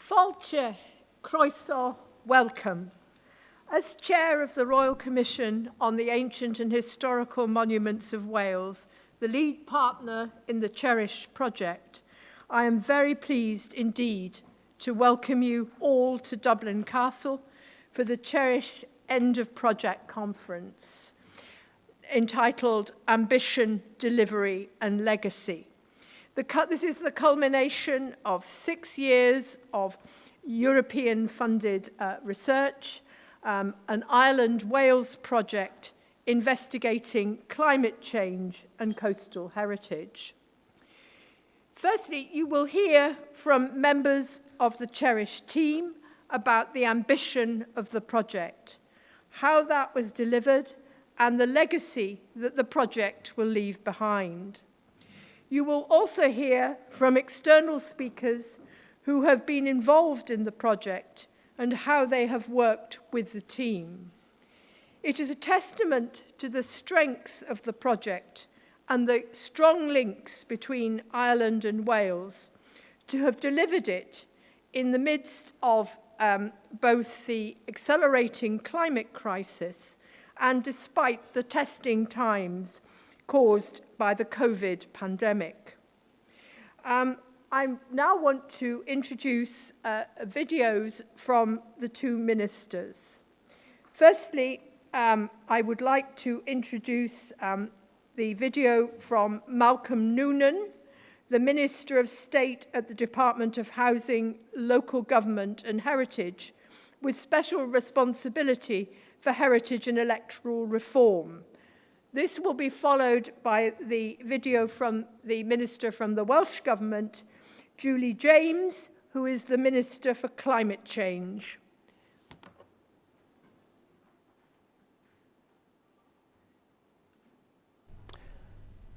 Fáilte, croeso, welcome. As Chair of the Royal Commission on the Ancient and Historical Monuments of Wales, the lead partner in the CHERISH Project, I am very pleased indeed to welcome you all to Dublin Castle for the CHERISH End of Project Conference entitled Ambition, Delivery and Legacy. This is the culmination of 6 years of European-funded research, an Ireland-Wales project investigating climate change and coastal heritage. Firstly, you will hear from members of the CHERISH team about the ambition of the project, how that was delivered, and the legacy that the project will leave behind. You will also hear from external speakers who have been involved in the project and how they have worked with the team. It is a testament to the strength of the project and the strong links between Ireland and Wales to have delivered it in the midst of both the accelerating climate crisis and despite the testing times caused by the COVID pandemic. I now want to introduce videos from the two ministers. Firstly, I would like to introduce the video from Malcolm Noonan, the Minister of State at the Department of Housing, Local Government and Heritage, with special responsibility for Heritage and Electoral Reform. This will be followed by the video from the Minister from the Welsh Government, Julie James, who is the Minister for Climate Change.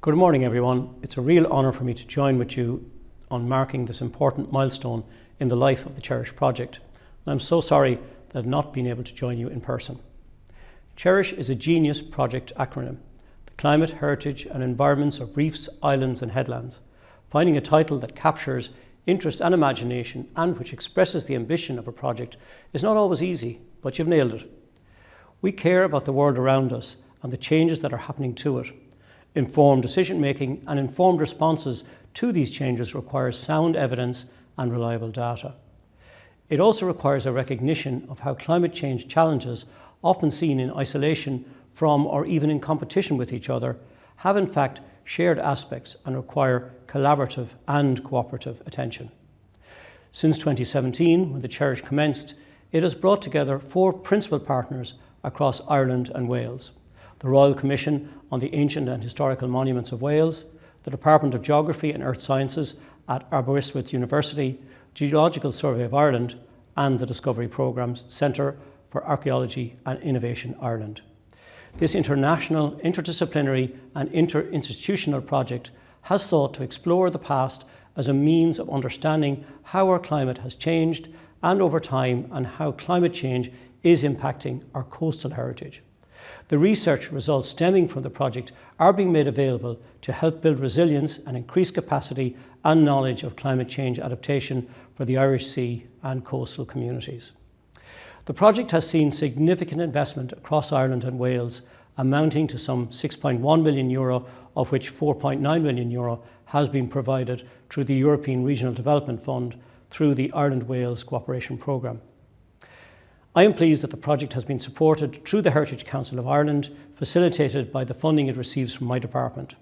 Good morning, everyone. It's a real honour for me to join with you on marking this important milestone in the life of the CHERISH Project. And I'm so sorry that I've not been able to join you in person. CHERISH is a genius project acronym, the Climate, Heritage and Environments of Reefs, Islands and Headlands. Finding a title that captures interest and imagination and which expresses the ambition of a project is not always easy, but you've nailed it. We care about the world around us and the changes that are happening to it. Informed decision-making and informed responses to these changes require sound evidence and reliable data. It also requires a recognition of how climate change challenges, often seen in isolation from or even in competition with each other, have in fact shared aspects and require collaborative and cooperative attention. Since 2017, when the CHERISH commenced, it has brought together 4 principal partners across Ireland and Wales: the Royal Commission on the Ancient and Historical Monuments of Wales, the Department of Geography and Earth Sciences at Aberystwyth University, Geological Survey of Ireland, and the Discovery Programme's Centre for Archaeology and Innovation Ireland. This international, interdisciplinary and interinstitutional project has sought to explore the past as a means of understanding how our climate has changed and over time, and how climate change is impacting our coastal heritage. The research results stemming from the project are being made available to help build resilience and increase capacity and knowledge of climate change adaptation for the Irish Sea and coastal communities. The project has seen significant investment across Ireland and Wales, amounting to some €6.1 million, of which €4.9 million has been provided through the European Regional Development Fund through the Ireland-Wales Cooperation Programme. I am pleased that the project has been supported through the Heritage Council of Ireland, facilitated by the funding it receives from my department.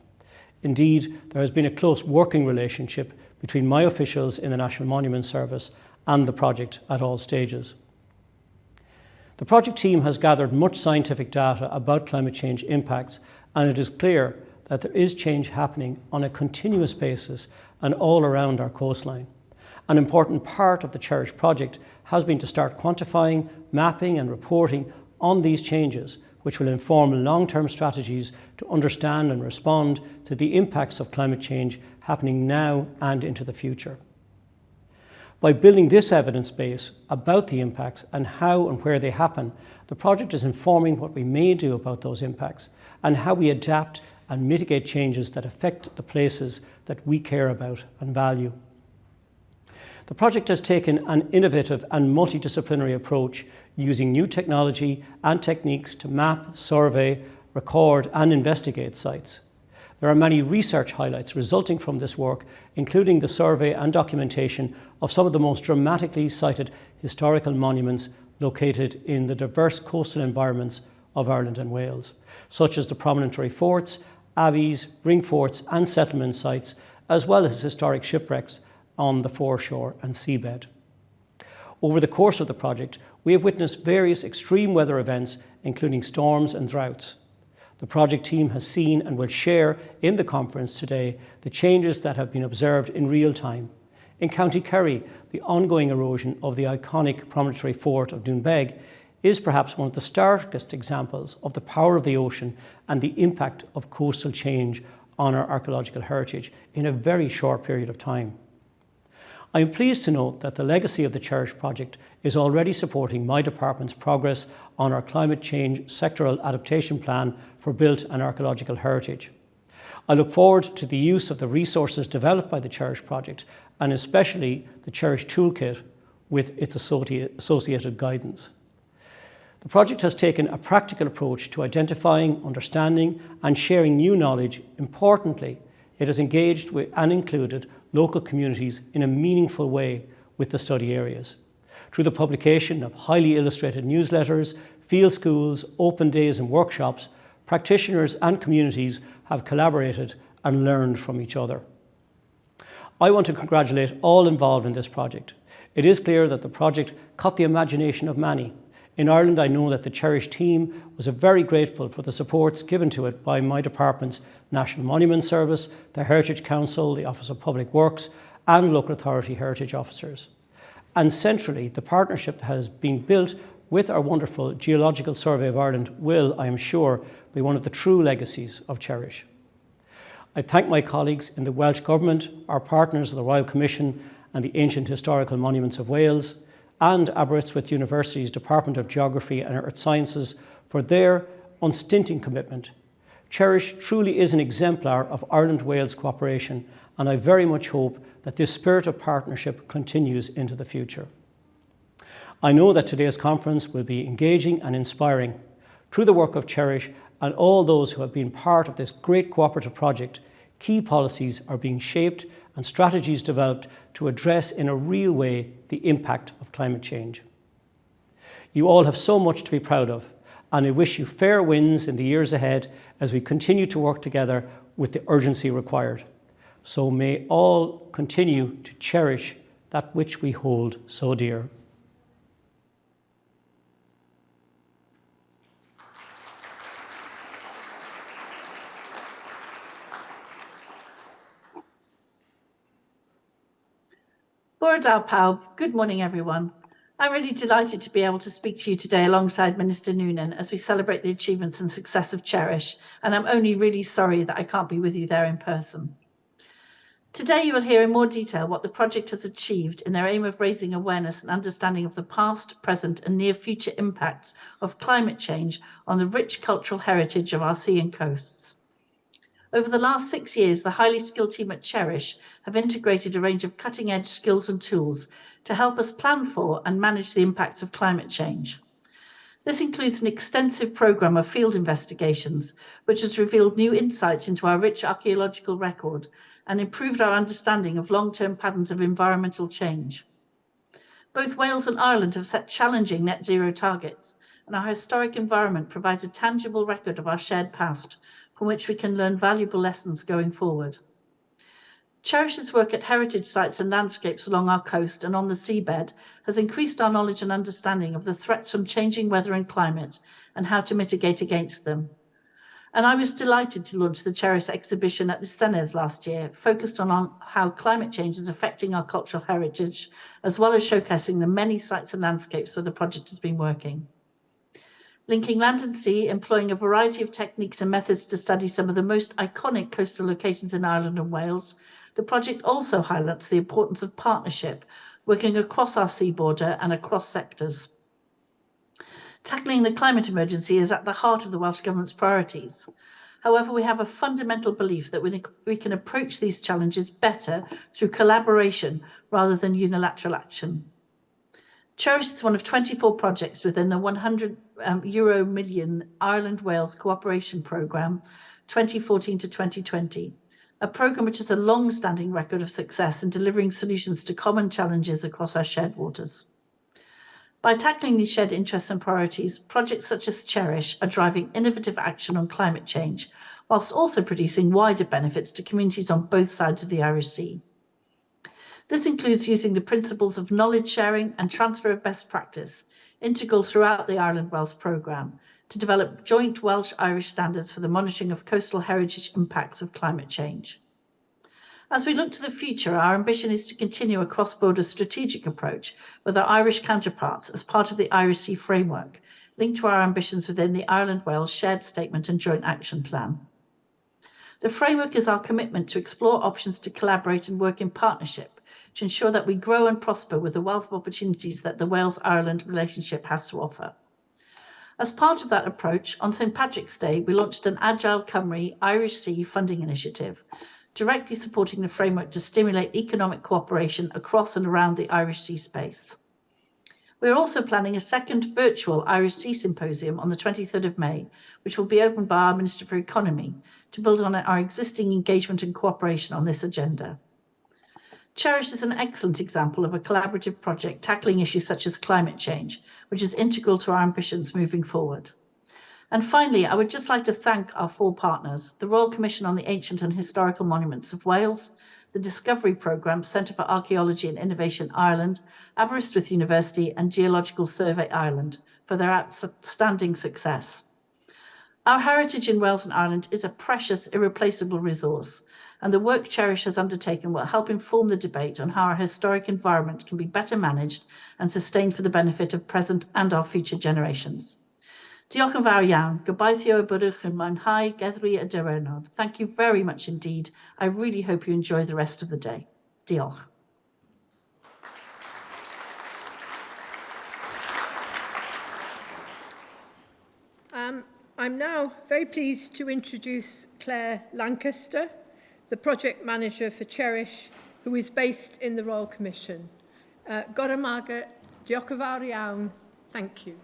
Indeed, there has been a close working relationship between my officials in the National Monuments Service and the project at all stages. The project team has gathered much scientific data about climate change impacts, and it is clear that there is change happening on a continuous basis and all around our coastline. An important part of the CHERISH project has been to start quantifying, mapping and reporting on these changes, which will inform long-term strategies to understand and respond to the impacts of climate change happening now and into the future. By building this evidence base about the impacts and how and where they happen, the project is informing what we may do about those impacts and how we adapt and mitigate changes that affect the places that we care about and value. The project has taken an innovative and multidisciplinary approach using new technology and techniques to map, survey, record and investigate sites. There are many research highlights resulting from this work, including the survey and documentation of some of the most dramatically sited historical monuments located in the diverse coastal environments of Ireland and Wales, such as the promontory forts, abbeys, ring forts and settlement sites, as well as historic shipwrecks on the foreshore and seabed. Over the course of the project, we have witnessed various extreme weather events, including storms and droughts. The project team has seen and will share in the conference today the changes that have been observed in real time. In County Kerry, the ongoing erosion of the iconic promontory fort of Doonbeg is perhaps one of the starkest examples of the power of the ocean and the impact of coastal change on our archaeological heritage in a very short period of time. I am pleased to note that the legacy of the CHERISH project is already supporting my department's progress on our climate change sectoral adaptation plan for built and archaeological heritage. I look forward to the use of the resources developed by the CHERISH project and especially the CHERISH Tool Kit with its associated guidance. The project has taken a practical approach to identifying, understanding and sharing new knowledge. Importantly, it has engaged with and included local communities in a meaningful way with the study areas. Through the publication of highly illustrated newsletters, field schools, open days and workshops, practitioners and communities have collaborated and learned from each other. I want to congratulate all involved in this project. It is clear that the project caught the imagination of many. In Ireland, I know that the CHERISH team was very grateful for the supports given to it by my department's National Monument Service, the Heritage Council, the Office of Public Works and local authority heritage officers. And centrally, the partnership that has been built with our wonderful Geological Survey of Ireland will, I am sure, be one of the true legacies of CHERISH. I thank my colleagues in the Welsh Government, our partners of the Royal Commission and the Ancient Historical Monuments of Wales, and Aberystwyth University's Department of Geography and Earth Sciences for their unstinting commitment. CHERISH truly is an exemplar of Ireland-Wales cooperation, and I very much hope that this spirit of partnership continues into the future. I know that today's conference will be engaging and inspiring. Through the work of CHERISH and all those who have been part of this great cooperative project, key policies are being shaped and strategies developed to address in a real way the impact of climate change. You all have so much to be proud of, and I wish you fair winds in the years ahead as we continue to work together with the urgency required. So may all continue to cherish that which we hold so dear. Bore Dal Pawb, good morning everyone. I'm really delighted to be able to speak to you today alongside Minister Noonan as we celebrate the achievements and success of CHERISH, and I'm only really sorry that I can't be with you there in person. Today you will hear in more detail what the project has achieved in their aim of raising awareness and understanding of the past, present and near future impacts of climate change on the rich cultural heritage of our sea and coasts. Over the last 6 years, the highly skilled team at CHERISH have integrated a range of cutting-edge skills and tools to help us plan for and manage the impacts of climate change. This includes an extensive programme of field investigations, which has revealed new insights into our rich archaeological record and improved our understanding of long-term patterns of environmental change. Both Wales and Ireland have set challenging net zero targets, and our historic environment provides a tangible record of our shared past, from which we can learn valuable lessons going forward. CHERISH's work at heritage sites and landscapes along our coast and on the seabed has increased our knowledge and understanding of the threats from changing weather and climate and how to mitigate against them. And I was delighted to launch the CHERISH exhibition at the Senedd last year, focused on how climate change is affecting our cultural heritage, as well as showcasing the many sites and landscapes where the project has been working. Linking land and sea, employing a variety of techniques and methods to study some of the most iconic coastal locations in Ireland and Wales, the project also highlights the importance of partnership, working across our sea border and across sectors. Tackling the climate emergency is at the heart of the Welsh Government's priorities. However, we have a fundamental belief that we can approach these challenges better through collaboration rather than unilateral action. CHERISH is one of 24 projects within the €100 million Ireland-Wales Cooperation Programme 2014 to 2020, a programme which has a long-standing record of success in delivering solutions to common challenges across our shared waters. By tackling these shared interests and priorities, projects such as CHERISH are driving innovative action on climate change, whilst also producing wider benefits to communities on both sides of the Irish Sea. This includes using the principles of knowledge sharing and transfer of best practice, integral throughout the Ireland-Wales programme, to develop joint Welsh-Irish standards for the monitoring of coastal heritage impacts of climate change. As we look to the future, our ambition is to continue a cross-border strategic approach with our Irish counterparts as part of the Irish Sea Framework, linked to our ambitions within the Ireland-Wales Shared Statement and Joint Action Plan. The framework is our commitment to explore options to collaborate and work in partnership to ensure that we grow and prosper with the wealth of opportunities that the Wales-Ireland relationship has to offer. As part of that approach, on St Patrick's Day, we launched an Agile Cymru Irish Sea funding initiative, directly supporting the framework to stimulate economic cooperation across and around the Irish Sea space. We are also planning a second virtual Irish Sea Symposium on the 23rd of May, which will be opened by our Minister for Economy, to build on our existing engagement and cooperation on this agenda. CHERISH is an excellent example of a collaborative project tackling issues such as climate change, which is integral to our ambitions moving forward. And finally, I would just like to thank our 4 partners, the Royal Commission on the Ancient and Historical Monuments of Wales, the Discovery Programme, Centre for Archaeology and Innovation Ireland, Aberystwyth University and Geological Survey Ireland for their outstanding success. Our heritage in Wales and Ireland is a precious, irreplaceable resource, and the work CHERISH has undertaken will help inform the debate on how our historic environment can be better managed and sustained for the benefit of present and our future generations. Diolch yn fawr iawn. Gobeithio y byddwch yn mwynhau geddwi y diwrnod. Thank you very much indeed. I really hope you enjoy the rest of the day. Diolch. I'm now very pleased to introduce Clare Lancaster, the project manager for CHERISH, who is based in the Royal Commission. Goramaga, diolch yn fawr iawn. Thank you.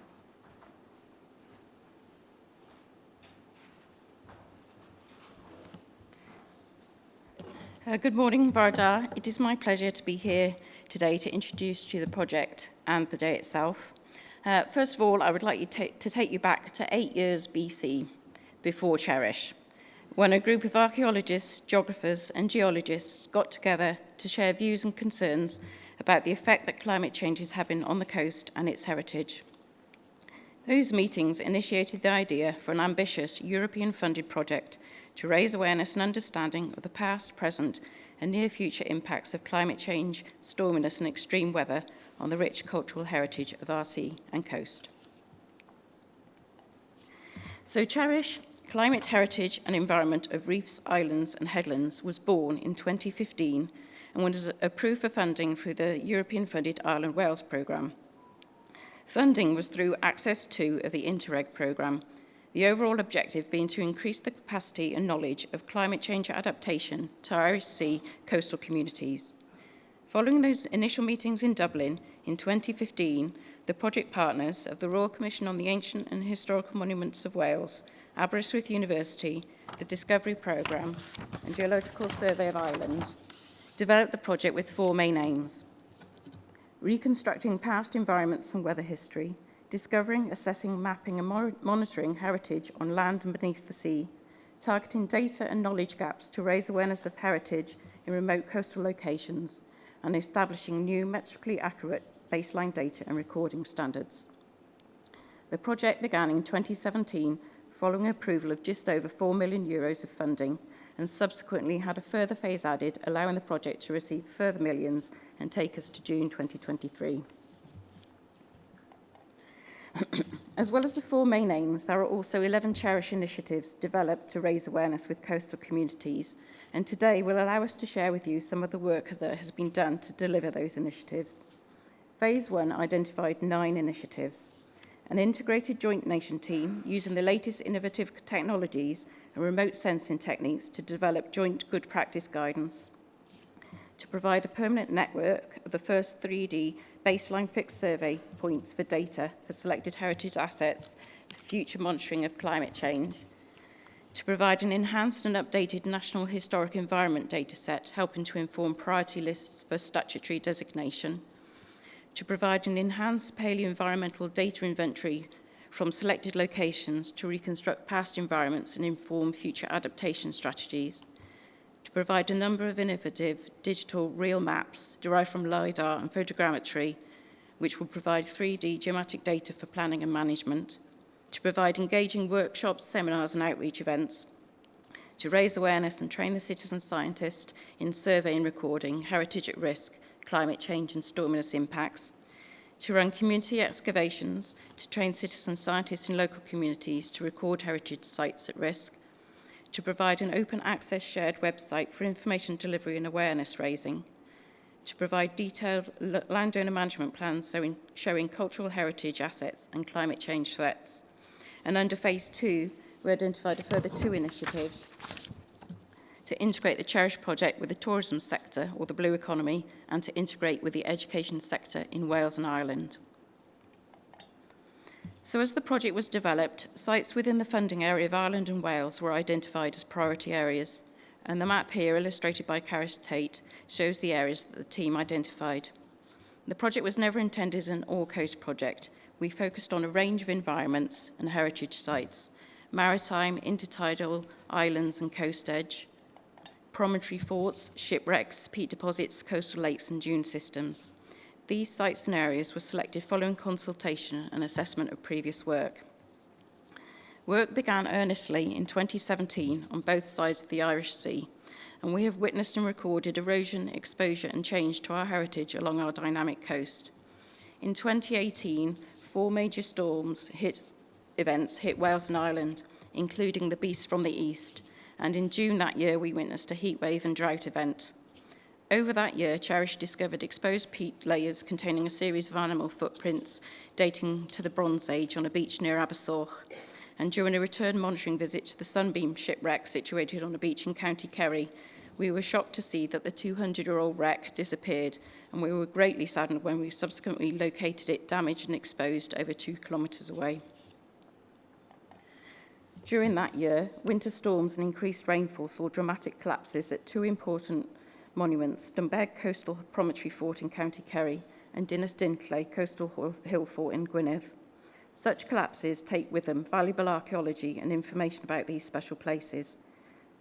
Good morning, Barda. It is my pleasure to be here today to introduce you to the project and the day itself. First of all, I would like to take you back to 8 years BC, before CHERISH, when a group of archaeologists, geographers and geologists got together to share views and concerns about the effect that climate change is having on the coast and its heritage. Those meetings initiated the idea for an ambitious European-funded project to raise awareness and understanding of the past, present and near future impacts of climate change, storminess and extreme weather on the rich cultural heritage of our sea and coast. So CHERISH, Climate Heritage and Environment of Reefs, Islands and Headlands, was born in 2015 and was approved for funding through the European-funded Ireland-Wales programme. Funding was through Access 2 of the Interreg programme, the overall objective being to increase the capacity and knowledge of climate change adaptation to Irish Sea coastal communities. Following those initial meetings in Dublin in 2015, the project partners of the Royal Commission on the Ancient and Historical Monuments of Wales, Aberystwyth University, the Discovery Programme and Geological Survey of Ireland developed the project with 4 main aims: reconstructing past environments and weather history, discovering, assessing, mapping and monitoring heritage on land and beneath the sea, targeting data and knowledge gaps to raise awareness of heritage in remote coastal locations, and establishing new metrically accurate baseline data and recording standards. The project began in 2017 following approval of just over €4 million of funding, and subsequently had a further phase added, allowing the project to receive further millions and take us to June 2023. As well as the 4 main aims, there are also 11 CHERISH initiatives developed to raise awareness with coastal communities, and today will allow us to share with you some of the work that has been done to deliver those initiatives. Phase 1 identified 9 initiatives. An integrated joint nation team using the latest innovative technologies and remote sensing techniques to develop joint good practice guidance. To provide a permanent network of the first 3D baseline fixed survey points for data for selected heritage assets for future monitoring of climate change. To provide an enhanced and updated National Historic Environment dataset, helping to inform priority lists for statutory designation. To provide an enhanced paleoenvironmental data inventory from selected locations to reconstruct past environments and inform future adaptation strategies. To provide a number of innovative digital real maps derived from LiDAR and photogrammetry, which will provide 3D geomatic data for planning and management. To provide engaging workshops, seminars and outreach events. To raise awareness and train the citizen scientist in survey and recording, heritage at risk, climate change and storminess impacts. To run community excavations, to train citizen scientists in local communities to record heritage sites at risk. To provide an open access shared website for information delivery and awareness raising. To provide detailed landowner management plans showing cultural heritage assets and climate change threats. And under phase 2, we identified a further 2 initiatives to integrate the CHERISH project with the tourism sector or the blue economy and to integrate with the education sector in Wales and Ireland. So as the project was developed, sites within the funding area of Ireland and Wales were identified as priority areas, and the map here, illustrated by Carys Tate, shows the areas that the team identified. The project was never intended as an all-coast project. We focused on a range of environments and heritage sites: maritime, intertidal, islands and coast edge, promontory forts, shipwrecks, peat deposits, coastal lakes and dune systems. These sites and areas were selected following consultation and assessment of previous work. Work began earnestly in 2017 on both sides of the Irish Sea, and we have witnessed and recorded erosion, exposure and change to our heritage along our dynamic coast. In 2018, 4 major events hit Wales and Ireland, including the Beast from the East, and in June that year we witnessed a heatwave and drought event. Over that year, CHERISH discovered exposed peat layers containing a series of animal footprints dating to the Bronze Age on a beach near Aberystwyth. And during a return monitoring visit to the Sunbeam shipwreck situated on a beach in County Kerry, we were shocked to see that the 200-year-old wreck disappeared, and we were greatly saddened when we subsequently located it damaged and exposed over 2 kilometres away. During that year, winter storms and increased rainfall saw dramatic collapses at 2 important monuments: Dunbeg Coastal Promontory Fort in County Kerry and Dinas Dintley Coastal Hill Fort in Gwynedd. Such collapses take with them valuable archaeology and information about these special places.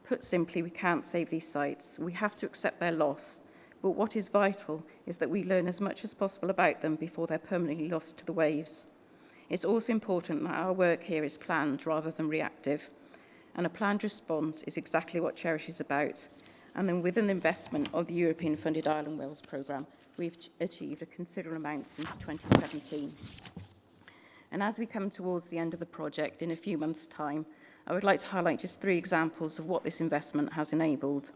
Put simply, we can't save these sites. We have to accept their loss. But what is vital is that we learn as much as possible about them before they're permanently lost to the waves. It's also important that our work here is planned rather than reactive. And a planned response is exactly what CHERISH is about. And then with an investment of the European-funded Ireland Wales programme, we've achieved a considerable amount since 2017. And as we come towards the end of the project in a few months' time, I would like to highlight just 3 examples of what this investment has enabled.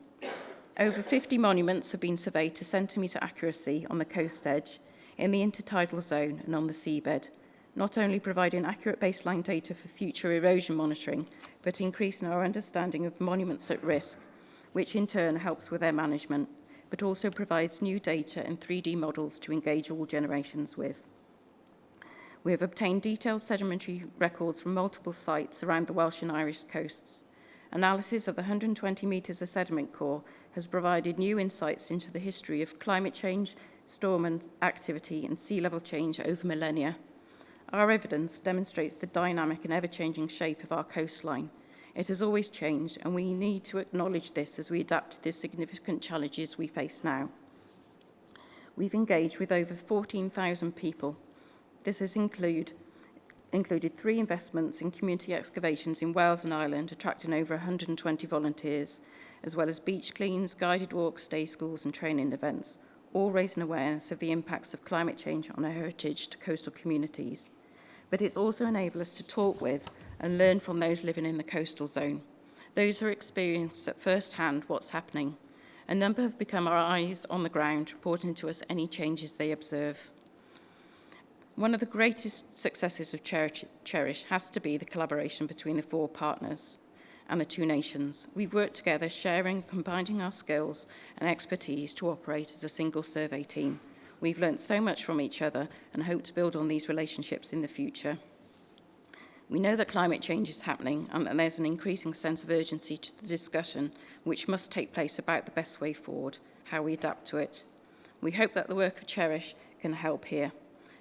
Over 50 monuments have been surveyed to centimetre accuracy on the coast edge, in the intertidal zone and on the seabed, not only providing accurate baseline data for future erosion monitoring, but increasing our understanding of monuments at risk, which in turn helps with their management, but also provides new data and 3D models to engage all generations with. We have obtained detailed sedimentary records from multiple sites around the Welsh and Irish coasts. Analysis of the 120 metres of sediment core has provided new insights into the history of climate change, storm and activity and sea level change over millennia. Our evidence demonstrates the dynamic and ever-changing shape of our coastline. It has always changed, and we need to acknowledge this as we adapt to the significant challenges we face now. We've engaged with over 14,000 people. This has included 3 investments in community excavations in Wales and Ireland, attracting over 120 volunteers, as well as beach cleans, guided walks, day schools and training events, all raising awareness of the impacts of climate change on our heritage to coastal communities. But it's also enabled us to talk with and learn from those living in the coastal zone, those who experience at first hand what's happening. A number have become our eyes on the ground, reporting to us any changes they observe. One of the greatest successes of CHERISH has to be the collaboration between the 4 partners and the 2 nations. We've worked together, sharing, combining our skills and expertise to operate as a single survey team. We've learnt so much from each other and hope to build on these relationships in the future. We know that climate change is happening and that there's an increasing sense of urgency to the discussion which must take place about the best way forward, how we adapt to it. We hope that the work of CHERISH can help here.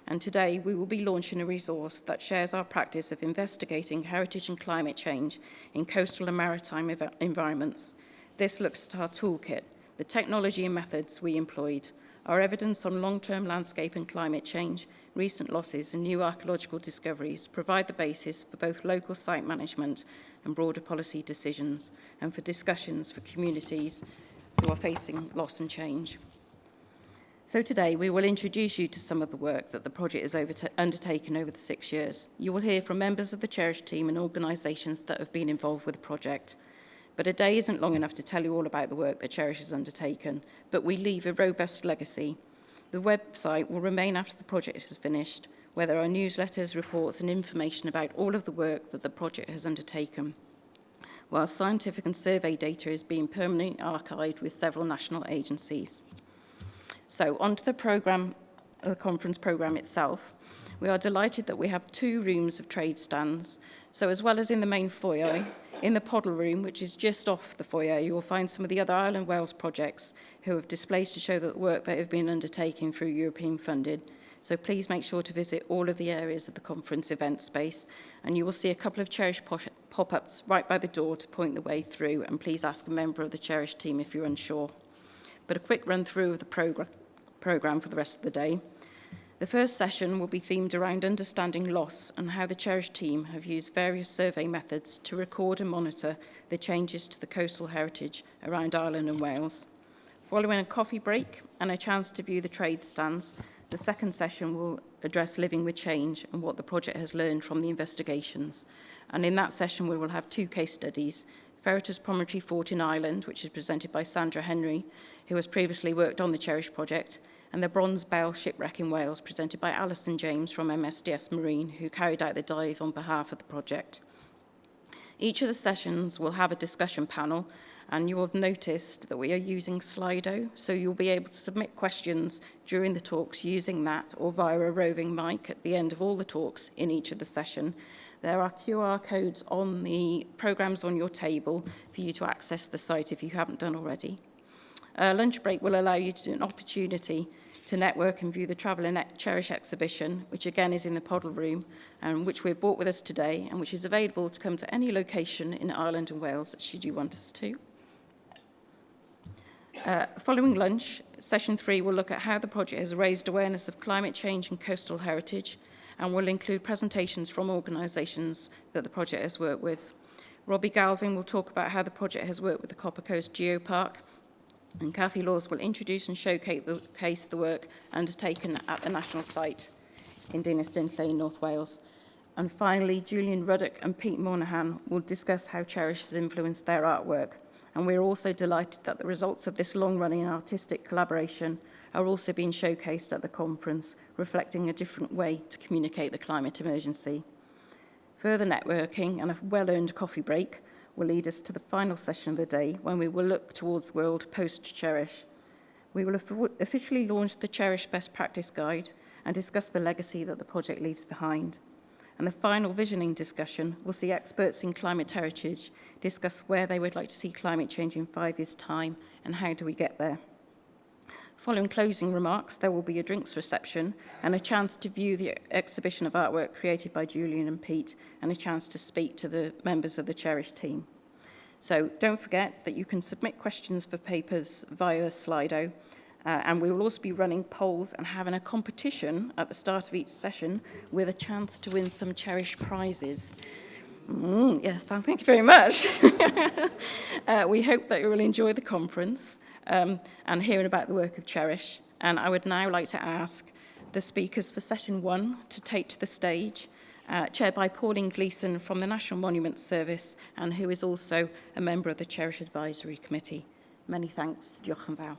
And today we will be launching a resource that shares our practice of investigating heritage and climate change in coastal and maritime environments. This looks at our toolkit, the technology and methods we employed, our evidence on long-term landscape and climate change, recent losses and new archaeological discoveries provide the basis for both local site management and broader policy decisions, and for discussions for communities who are facing loss and change. So today we will introduce you to some of the work that the project has undertaken over the 6 years. You will hear from members of the CHERISH team and organisations that have been involved with the project. But a day isn't long enough to tell you all about the work that CHERISH has undertaken, but we leave a robust legacy. The website will remain after the project is finished, where there are newsletters, reports and information about all of the work that the project has undertaken, while scientific and survey data is being permanently archived with several national agencies. So on to the conference programme itself. We are delighted that we have 2 rooms of trade stands. So as well as in the main foyer, in the Poddle room, which is just off the foyer, you will find some of the other Ireland Wales projects who have displays to show that the work they have been undertaking through European funded. So please make sure to visit all of the areas of the conference event space, and you will see a couple of CHERISH pop-ups right by the door to point the way through, and please ask a member of the CHERISH team if you're unsure. But a quick run through of the programme for the rest of the day. The first session will be themed around understanding loss and how the CHERISH team have used various survey methods to record and monitor the changes to the coastal heritage around Ireland and Wales. Following a coffee break and a chance to view the trade stands, the second session will address living with change and what the project has learned from the investigations. And in that session, we will have 2 case studies: Ferreters Promontory Fort in Ireland, which is presented by Sandra Henry, who has previously worked on the CHERISH project, and the Bronze Bell shipwreck in Wales, presented by Alison James from MSDS Marine, who carried out the dive on behalf of the project. Each of the sessions will have a discussion panel, and you will have noticed that we are using Slido, so you'll be able to submit questions during the talks using that or via a roving mic at the end of all the talks in each of the session. There are QR codes on the programmes on your table for you to access the site if you haven't done already. Lunch break will allow you to do an opportunity to network and view the Travel and CHERISH exhibition, which again is in the Poddle room, and which we've brought with us today, and which is available to come to any location in Ireland and Wales, should you want us to. Following lunch, session 3 will look at how the project has raised awareness of climate change and coastal heritage, and will include presentations from organisations that the project has worked with. Robbie Galvin will talk about how the project has worked with the Copper Coast Geopark, and Cathy Laws will introduce and showcase the work undertaken at the national site in Dinas Dynlley, North Wales. And finally, Julian Ruddock and Pete Moynihan will discuss how CHERISH has influenced their artwork. And we're also delighted that the results of this long-running artistic collaboration are also being showcased at the conference, reflecting a different way to communicate the climate emergency. Further networking and a well-earned coffee break will lead us to the final session of the day, when we will look towards the world post-CHERISH. We will officially launch the CHERISH Best Practice Guide and discuss the legacy that the project leaves behind. And the final visioning discussion will see experts in climate heritage discuss where they would like to see climate change in 5 years' time and how do we get there. Following closing remarks, there will be a drinks reception and a chance to view the exhibition of artwork created by Julian and Pete, and a chance to speak to the members of the CHERISH team. So don't forget that you can submit questions for papers via Slido, and we will also be running polls and having a competition at the start of each session with a chance to win some CHERISH prizes. Yes, thank you very much. We hope that you will enjoy the conference and hearing about the work of CHERISH. And I would now like to ask the speakers for session 1 to take to the stage, chaired by Pauline Gleeson from the National Monument Service, and who is also a member of the CHERISH Advisory Committee. Many thanks. Diolch yn fawr.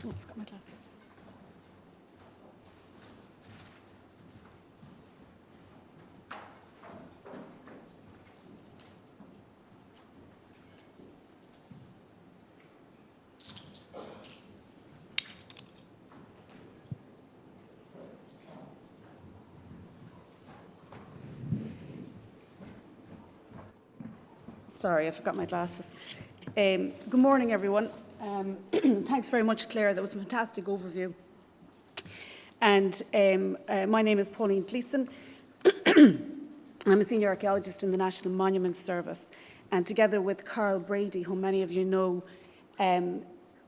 Oh, I forgot my glasses. Sorry, I forgot my glasses. Good morning, everyone. Thanks very much, Claire. That was a fantastic overview. And my name is Pauline Gleeson. I'm a senior archaeologist in the National Monuments Service. And together with Carl Brady, whom many of you know,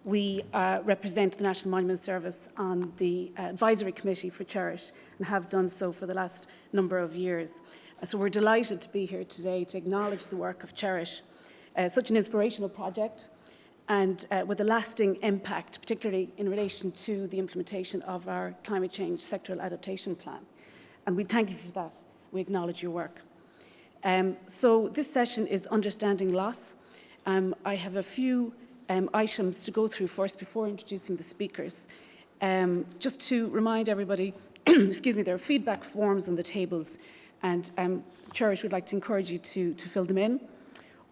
we represent the National Monuments Service on the advisory committee for CHERISH and have done so for the last number of years. So we're delighted to be here today to acknowledge the work of CHERISH, such an inspirational project and with a lasting impact, particularly in relation to the implementation of our climate change sectoral adaptation plan. And we thank you for that. We acknowledge your work. So this session is Understanding Loss. I have a few items to go through first before introducing the speakers. Just to remind everybody, excuse me, there are feedback forms on the tables, and CHERISH would like to encourage you to fill them in.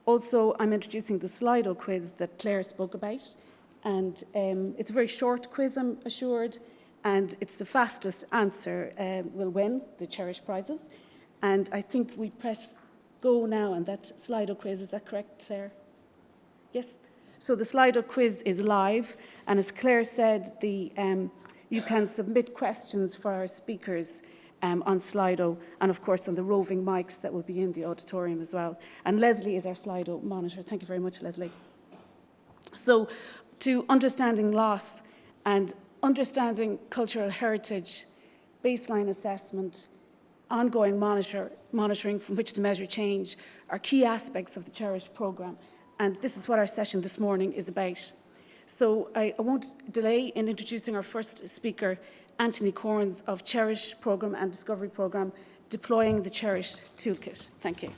Also, I'm introducing the Slido quiz that Claire spoke about, and it's a very short quiz, I'm assured, and it's the fastest answer will win the CHERISH prizes. And I think we press go now on that Slido quiz. Is that correct, Claire? Yes? So the Slido quiz is live, and as Claire said, you can submit questions for our speakers on Slido, and of course on the roving mics that will be in the auditorium as well. And Leslie is our Slido monitor. Thank you very much, Leslie. So to understanding loss and understanding cultural heritage, baseline assessment, ongoing monitoring from which to measure change are key aspects of the CHERISH programme. And this is what our session this morning is about. So I won't delay in introducing our first speaker, Anthony Corns of CHERISH Programme and Discovery Programme, deploying the CHERISH Tool Kit. Thank you.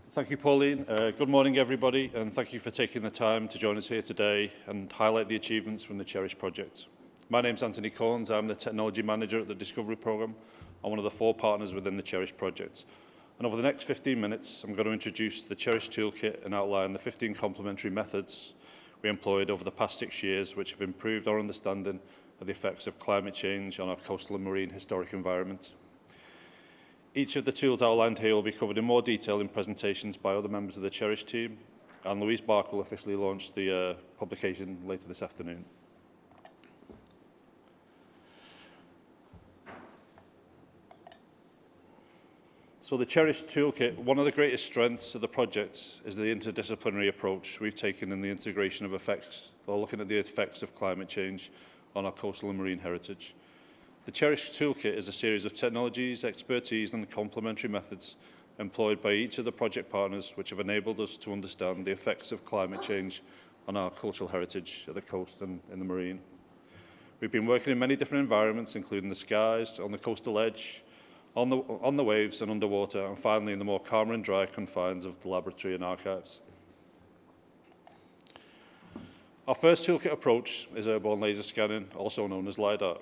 Thank you, Pauline. Good morning, everybody, and thank you for taking the time to join us here today and highlight the achievements from the CHERISH project. My name's Anthony Corns. I'm the Technology Manager at the Discovery Programme. I'm one of the 4 partners within the CHERISH project. And over the next 15 minutes, I'm going to introduce the CHERISH Tool Kit and outline the 15 complementary methods we employed over the past 6 years, which have improved our understanding of the effects of climate change on our coastal and marine historic environment. Each of the tools outlined here will be covered in more detail in presentations by other members of the CHERISH team, and Louise Bark will officially launch the publication later this afternoon. So the CHERISH Toolkit, one of the greatest strengths of the project is the interdisciplinary approach we've taken in the integration of effects, or looking at the effects of climate change on our coastal and marine heritage. The CHERISH Toolkit is a series of technologies, expertise and complementary methods employed by each of the project partners which have enabled us to understand the effects of climate change on our cultural heritage at the coast and in the marine. We've been working in many different environments, including the skies, on the coastal edge, on the waves and underwater, and finally in the more calmer and dry confines of the laboratory and archives. Our first toolkit approach is airborne laser scanning, also known as LiDAR.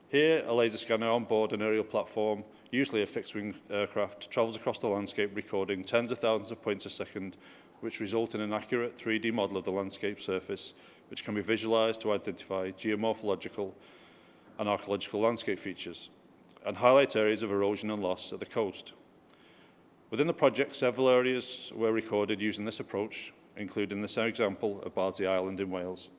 Here, a laser scanner on board an aerial platform, usually a fixed-wing aircraft, travels across the landscape recording tens of thousands of points a second, which result in an accurate 3D model of the landscape surface, which can be visualized to identify geomorphological and archaeological landscape features, and highlight areas of erosion and loss at the coast. Within the project, several areas were recorded using this approach, including this example of Bardsey Island in Wales.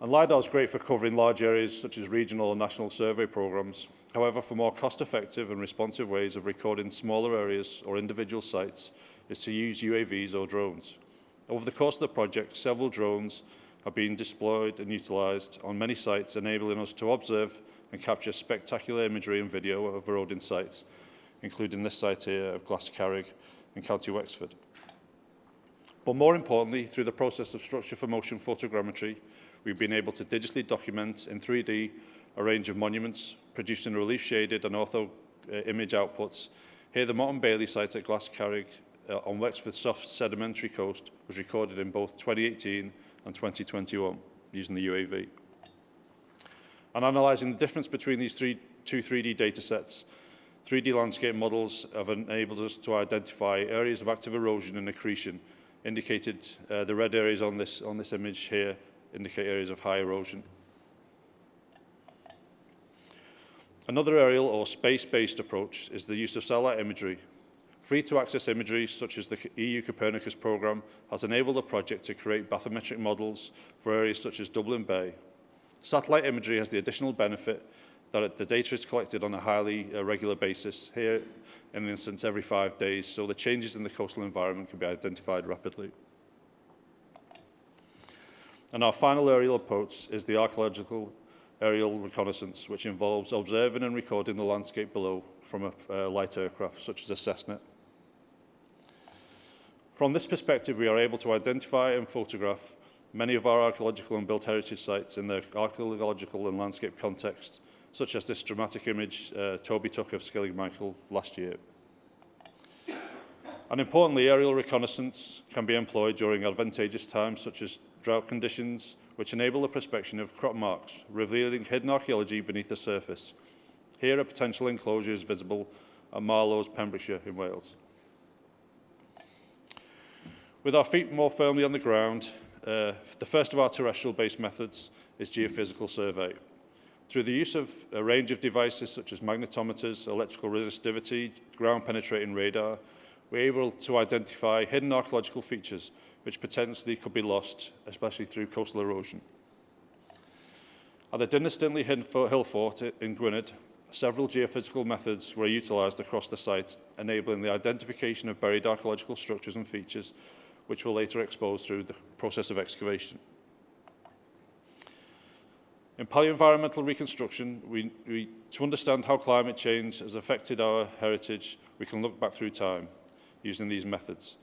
And LiDAR is great for covering large areas such as regional and national survey programs. However, for more cost-effective and responsive ways of recording smaller areas or individual sites is to use UAVs or drones. Over the course of the project, several drones are being deployed and utilised on many sites, enabling us to observe and capture spectacular imagery and video of eroding sites, including this site here of Glascarrig in County Wexford. But more importantly, through the process of structure for motion photogrammetry, we've been able to digitally document in 3D a range of monuments, producing relief shaded and ortho image outputs, Here, the Motte and Bailey site at Glascarrig on Wexford's soft sedimentary coast was recorded in both 2018 and 2021 using the UAV. And analysing the difference between these two 3D data sets, 3D landscape models have enabled us to identify areas of active erosion and accretion. Indicated, the red areas on this image here indicate areas of high erosion. Another aerial or space-based approach is the use of satellite imagery. Free-to-access imagery, such as the EU Copernicus programme, has enabled the project to create bathymetric models for areas such as Dublin Bay. Satellite imagery has the additional benefit that the data is collected on a highly regular basis, here in an instance every 5 days, so the changes in the coastal environment can be identified rapidly. And our final aerial approach is the archaeological aerial reconnaissance, which involves observing and recording the landscape below from a light aircraft, such as a Cessna. From this perspective, we are able to identify and photograph many of our archaeological and built heritage sites in their archaeological and landscape context, such as this dramatic image Toby took of Skellig Michael last year. And importantly, aerial reconnaissance can be employed during advantageous times, such as drought conditions, which enable the prospection of crop marks, revealing hidden archaeology beneath the surface. Here, a potential enclosure is visible at Marlows, Pembrokeshire in Wales. With our feet more firmly on the ground, the first of our terrestrial-based methods is geophysical survey. Through the use of a range of devices such as magnetometers, electrical resistivity, ground-penetrating radar, we're able to identify hidden archaeological features which potentially could be lost, especially through coastal erosion. At the Dinnestinley Hill Fort in Gwynedd, several geophysical methods were utilised across the site, enabling the identification of buried archaeological structures and features, which were later exposed through the process of excavation. In paleoenvironmental reconstruction, to understand how climate change has affected our heritage, we can look back through time using these methods.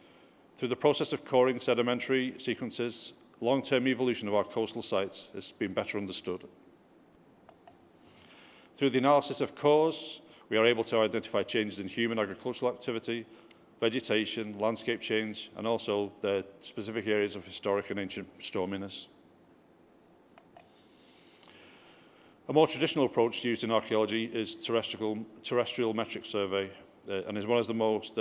Through the process of coring sedimentary sequences, long-term evolution of our coastal sites has been better understood. Through the analysis of cores, we are able to identify changes in human agricultural activity, vegetation, landscape change, and also the specific areas of historic and ancient storminess. A more traditional approach used in archaeology is terrestrial metric survey, and is one of the most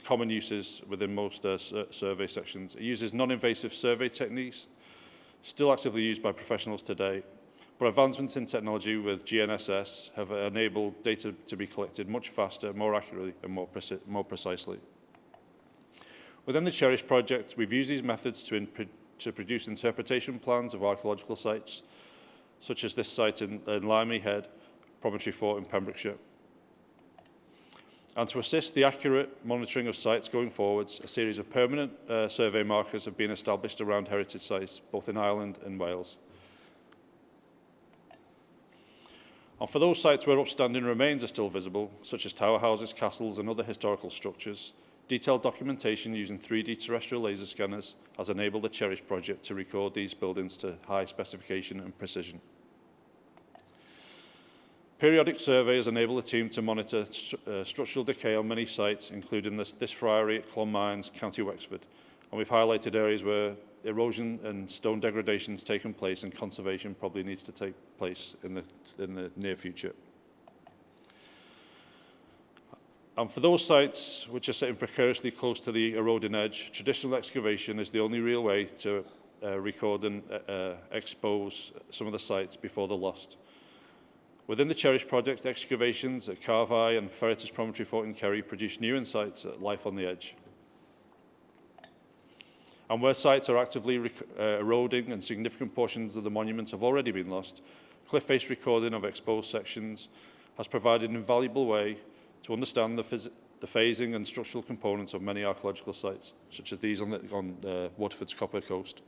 common uses within most survey sections. It uses non-invasive survey techniques, still actively used by professionals today, but advancements in technology with GNSS have enabled data to be collected much faster, more accurately, and more precisely. Within the CHERISH project, we've used these methods to produce interpretation plans of archaeological sites, such as this site in Limey Head, Promontory Fort in Pembrokeshire. And to assist the accurate monitoring of sites going forwards, a series of permanent survey markers have been established around heritage sites, both in Ireland and Wales. And for those sites where upstanding remains are still visible, such as tower houses, castles, and other historical structures, detailed documentation using 3D terrestrial laser scanners has enabled the CHERISH project to record these buildings to high specification and precision. Periodic surveys enable the team to monitor structural decay on many sites, including this friary at Clonmines, County Wexford. And we've highlighted areas where erosion and stone degradation has taken place and conservation probably needs to take place in the near future. And for those sites which are sitting precariously close to the eroding edge, traditional excavation is the only real way to record and expose some of the sites before they're lost. Within the CHERISH project, excavations at Carvai and Heritage Promontory Fort in Kerry produce new insights at life on the edge. And where sites are actively eroding and significant portions of the monuments have already been lost, cliff face recording of exposed sections has provided an invaluable way to understand the phasing and structural components of many archaeological sites, such as these on Waterford's Copper Coast.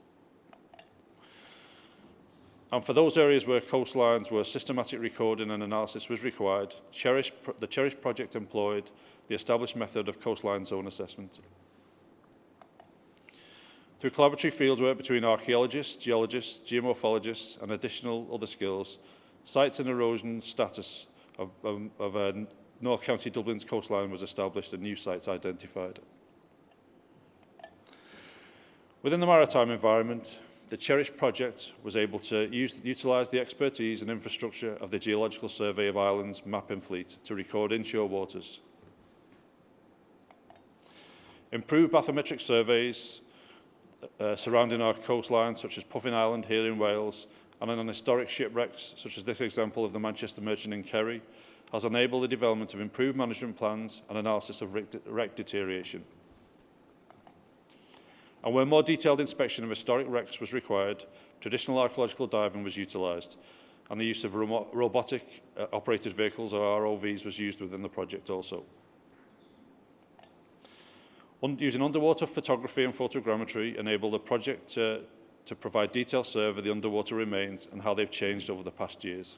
And for those areas where coastlines were systematic recording and analysis was required, the CHERISH project employed the established method of coastline zone assessment. Through collaborative fieldwork between archaeologists, geologists, geomorphologists, and additional other skills, sites and erosion status of North County Dublin's coastline was established and new sites identified. Within the maritime environment, the CHERISH project was able to utilise the expertise and infrastructure of the Geological Survey of Ireland's mapping fleet to record inshore waters. Improved bathymetric surveys surrounding our coastline, such as Puffin Island here in Wales, and on historic shipwrecks, such as this example of the Manchester Merchant in Kerry, has enabled the development of improved management plans and analysis of wreck deterioration. And where more detailed inspection of historic wrecks was required, traditional archaeological diving was utilised, and the use of robotic operated vehicles, or ROVs, was used within the project also. Using underwater photography and photogrammetry enabled the project to provide detailed survey of the underwater remains and how they've changed over the past years.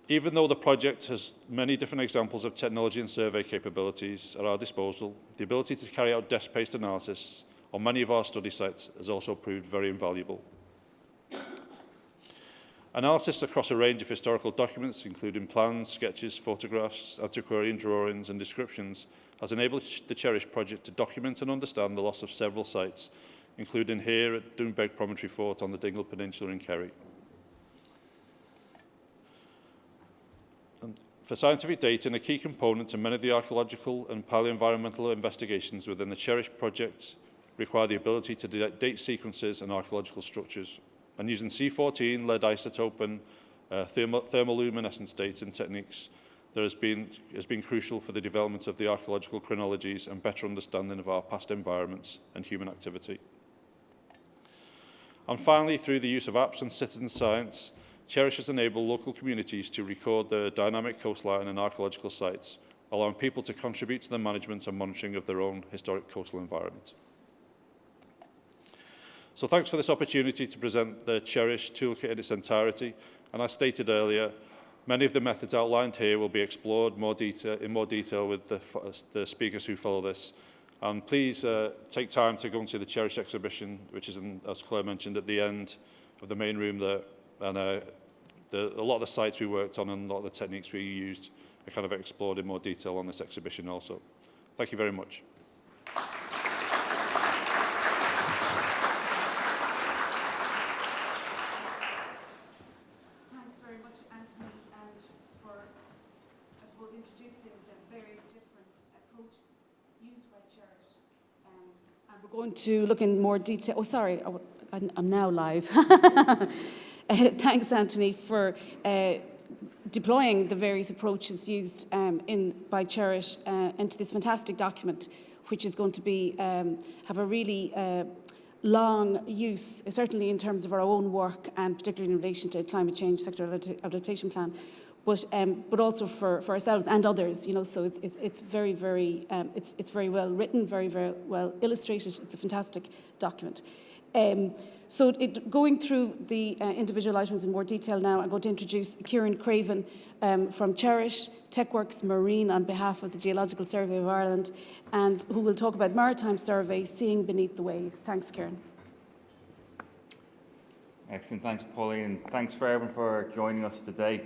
Even though the project has many different examples of technology and survey capabilities at our disposal, the ability to carry out desk-based analysis on many of our study sites has also proved very invaluable. Analysis across a range of historical documents, including plans, sketches, photographs, antiquarian drawings and descriptions, has enabled the CHERISH project to document and understand the loss of several sites, including here at Doonbeg Promontory Fort on the Dingle Peninsula in Kerry. And for scientific data, a key component to many of the archaeological and paleoenvironmental investigations within the CHERISH project require the ability to date sequences and archaeological structures. And using C14, lead isotope and thermoluminescence dating techniques has been crucial for the development of the archaeological chronologies and better understanding of our past environments and human activity. And finally, through the use of apps and citizen science, CHERISH has enabled local communities to record their dynamic coastline and archaeological sites, allowing people to contribute to the management and monitoring of their own historic coastal environment. So thanks for this opportunity to present the CHERISH Tool Kit in its entirety. And as stated earlier, many of the methods outlined here will be explored in more detail with the speakers who follow this. And please take time to go and see the CHERISH exhibition, which is, as Claire mentioned, at the end of the main room there. And a lot of the sites we worked on and a lot of the techniques we used are kind of explored in more detail on this exhibition also. Thank you very much. Going to look in more detail. Oh, sorry, I'm now live. Thanks, Anthony, for deploying the various approaches used by CHERISH into this fantastic document, which is going to be have a really long use, certainly in terms of our own work and particularly in relation to climate change sectoral adaptation plan. But also for ourselves and others, you know. So it's very very well written, very well illustrated. It's a fantastic document. So going through the individual items in more detail now, I'm going to introduce Kieran Craven from CHERISH, TechWorks Marine on behalf of the Geological Survey of Ireland, and who will talk about Maritime Survey, Seeing Beneath the Waves. Thanks, Kieran. Excellent. Thanks, Pauline. Thanks for everyone for joining us today.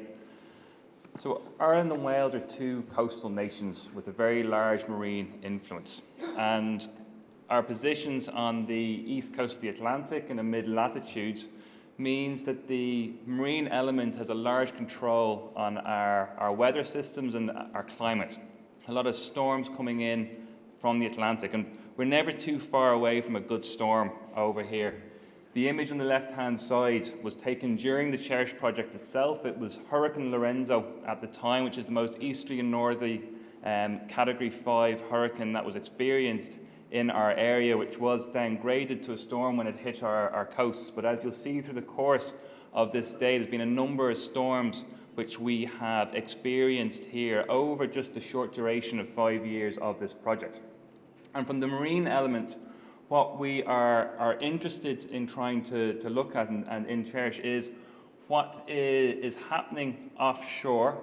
So Ireland and Wales are two coastal nations with a very large marine influence, and our positions on the east coast of the Atlantic and the mid-latitudes means that the marine element has a large control on our weather systems and our climate. A lot of storms coming in from the Atlantic, and we're never too far away from a good storm over here. The image on the left-hand side was taken during the CHERISH project itself. It was Hurricane Lorenzo at the time, which is the most easterly and northerly Category 5 hurricane that was experienced in our area, which was downgraded to a storm when it hit our coasts. But as you'll see through the course of this day, there's been a number of storms which we have experienced here over just the short duration of 5 years of this project. And from the marine element, what we are interested in trying to look at and in CHERISH is what is happening offshore,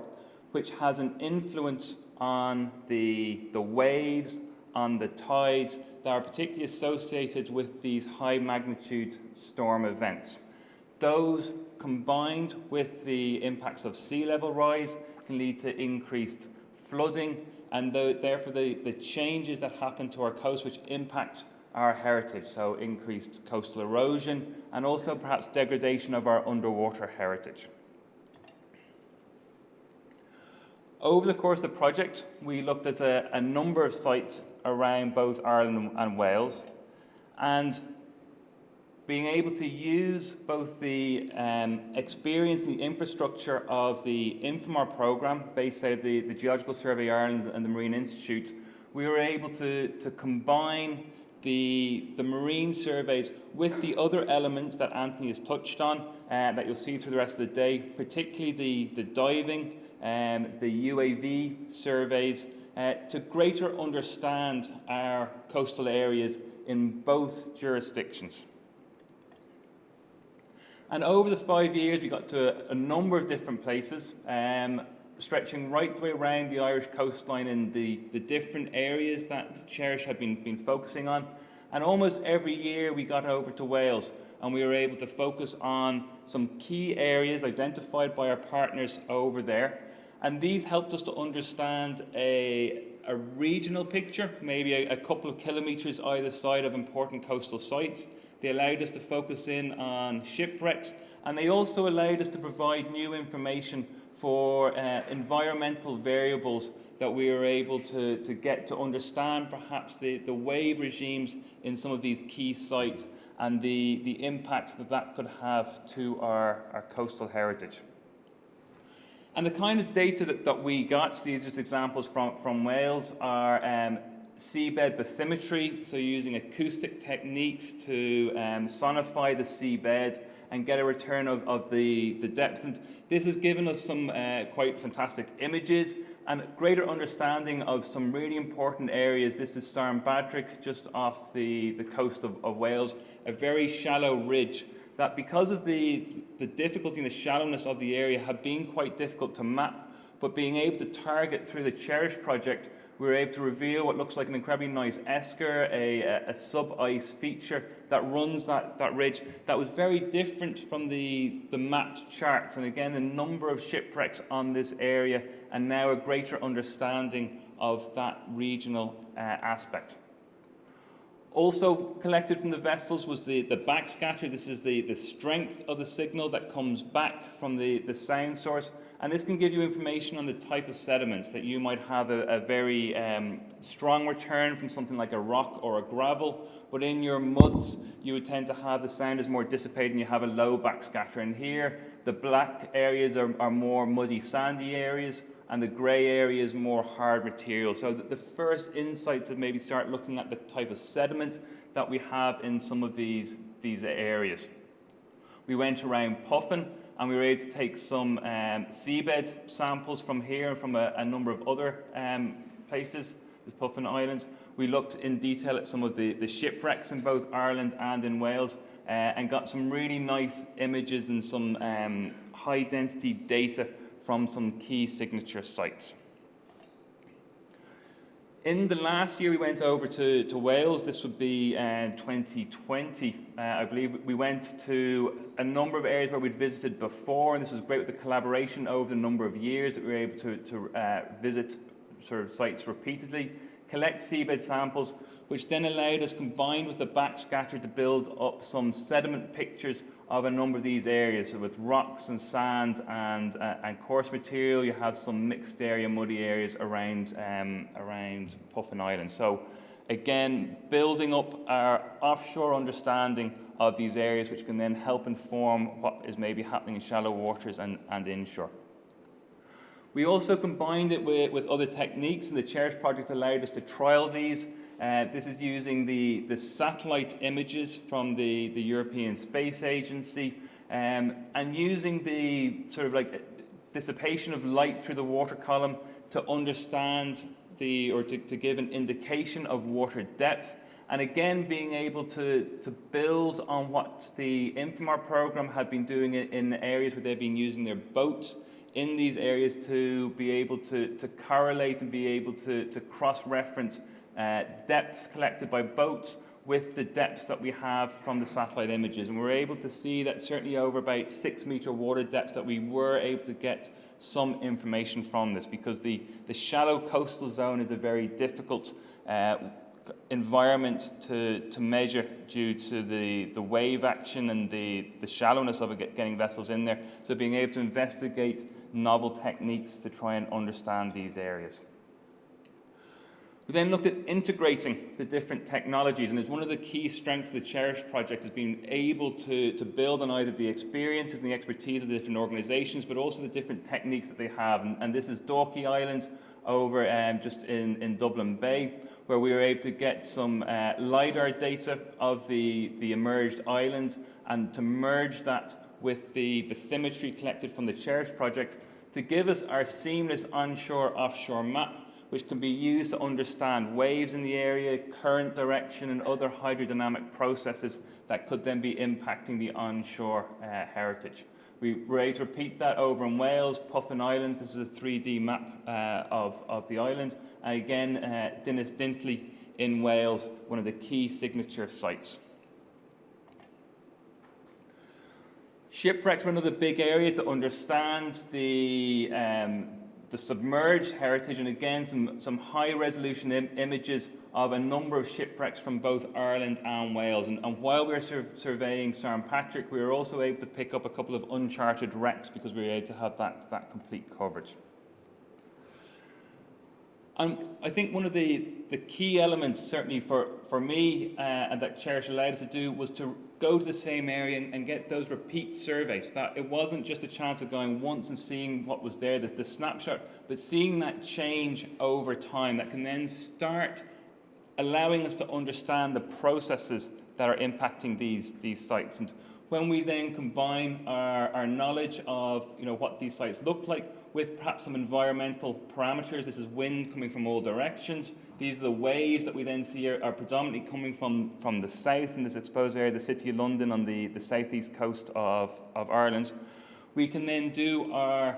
which has an influence on the waves, on the tides that are particularly associated with these high magnitude storm events. Those combined with the impacts of sea level rise, can lead to increased flooding, and therefore the changes that happen to our coast which impact our heritage, so increased coastal erosion and also perhaps degradation of our underwater heritage. Over the course of the project, we looked at a number of sites around both Ireland and Wales, and being able to use both the experience and the infrastructure of the Infomar programme based out of the Geological Survey Ireland and the Marine Institute, we were able to combine the marine surveys with the other elements that Anthony has touched on that you'll see through the rest of the day, particularly the diving, the UAV surveys, to greater understand our coastal areas in both jurisdictions. And over the 5 years, we got to a number of different places, stretching right the way around the Irish coastline in the different areas that CHERISH had been focusing on. And almost every year we got over to Wales and we were able to focus on some key areas identified by our partners over there. And these helped us to understand a regional picture, maybe a couple of kilometres either side of important coastal sites. They allowed us to focus in on shipwrecks, and they also allowed us to provide new information for environmental variables that we were able to get to understand perhaps the wave regimes in some of these key sites and the impact that could have to our coastal heritage. And the kind of data that we got, these are just examples from Wales, are seabed bathymetry, so using acoustic techniques to sonify the seabed and get a return of the depth. And this has given us some quite fantastic images and greater understanding of some really important areas. This is Sarnbadrick, just off the coast of Wales, a very shallow ridge that, because of the difficulty and the shallowness of the area, have been quite difficult to map, but being able to target through the CHERISH project, we were able to reveal what looks like an incredibly nice esker, a sub-ice feature that runs that ridge that was very different from the mapped charts. And again, a number of shipwrecks on this area, and now a greater understanding of that regional aspect. Also collected from the vessels was the backscatter. This is the strength of the signal that comes back from the sound source. And this can give you information on the type of sediments that you might have a very strong return from something like a rock or a gravel. But in your muds, you would tend to have the sound is more dissipated and you have a low backscatter. And here, the black areas are more muddy, sandy areas, and the grey area is more hard material. So the first insight to maybe start looking at the type of sediment that we have in some of these areas. We went around Puffin and we were able to take some seabed samples from here and from a number of other places, the Puffin Islands. We looked in detail at some of the shipwrecks in both Ireland and in Wales and got some really nice images and some high density data from some key signature sites. In the last year we went over to Wales. This would be 2020, I believe. We went to a number of areas where we'd visited before, and this was great with the collaboration over the number of years that we were able to visit sort of sites repeatedly, collect seabed samples, which then allowed us, combined with the backscatter, to build up some sediment pictures of a number of these areas. So with rocks and sand and coarse material, you have some mixed area, muddy areas around Puffin Island. So again, building up our offshore understanding of these areas, which can then help inform what is maybe happening in shallow waters and inshore. We also combined it with other techniques, and the CHERISH project allowed us to trial these. This is using the satellite images from the European Space Agency and using the sort of like dissipation of light through the water column to understand to give an indication of water depth. And again, being able to build on what the Infomar program had been doing in areas where they've been using their boats in these areas to be able to correlate and be able to cross-reference depths collected by boats with the depths that we have from the satellite images. And we're able to see that certainly over about 6 metre water depths that we were able to get some information from this, because the shallow coastal zone is a very difficult environment to measure due to the wave action and the shallowness of it getting vessels in there. So being able to investigate novel techniques to try and understand these areas. We then looked at integrating the different technologies, and it's one of the key strengths of the CHERISH project has been able to build on either the experiences and the expertise of the different organisations, but also the different techniques that they have. And this is Dorky Island over just in Dublin Bay, where we were able to get some LiDAR data of the emerged island, and to merge that with the bathymetry collected from the CHERISH project to give us our seamless onshore-offshore map, which can be used to understand waves in the area, current direction, and other hydrodynamic processes that could then be impacting the onshore heritage. We were able to repeat that over in Wales, Puffin Island. This is a 3D map of the island. And again, Dinas Dintley in Wales, one of the key signature sites. Shipwrecks were another big area to understand the submerged heritage, and again some high resolution images of a number of shipwrecks from both Ireland and Wales. And while we were surveying St Patrick, we were also able to pick up a couple of uncharted wrecks because we were able to have that complete coverage. And I think one of the key elements, certainly for me, and that CHERISH allowed us to do, was to go to the same area and get those repeat surveys. That it wasn't just a chance of going once and seeing what was there, the snapshot, but seeing that change over time that can then start allowing us to understand the processes that are impacting these sites. And when we then combine our knowledge of what these sites look like with perhaps some environmental parameters, this is wind coming from all directions, these are the waves that we then see are predominantly coming from the south in this exposed area, the City of London on the southeast coast of Ireland, we can then do our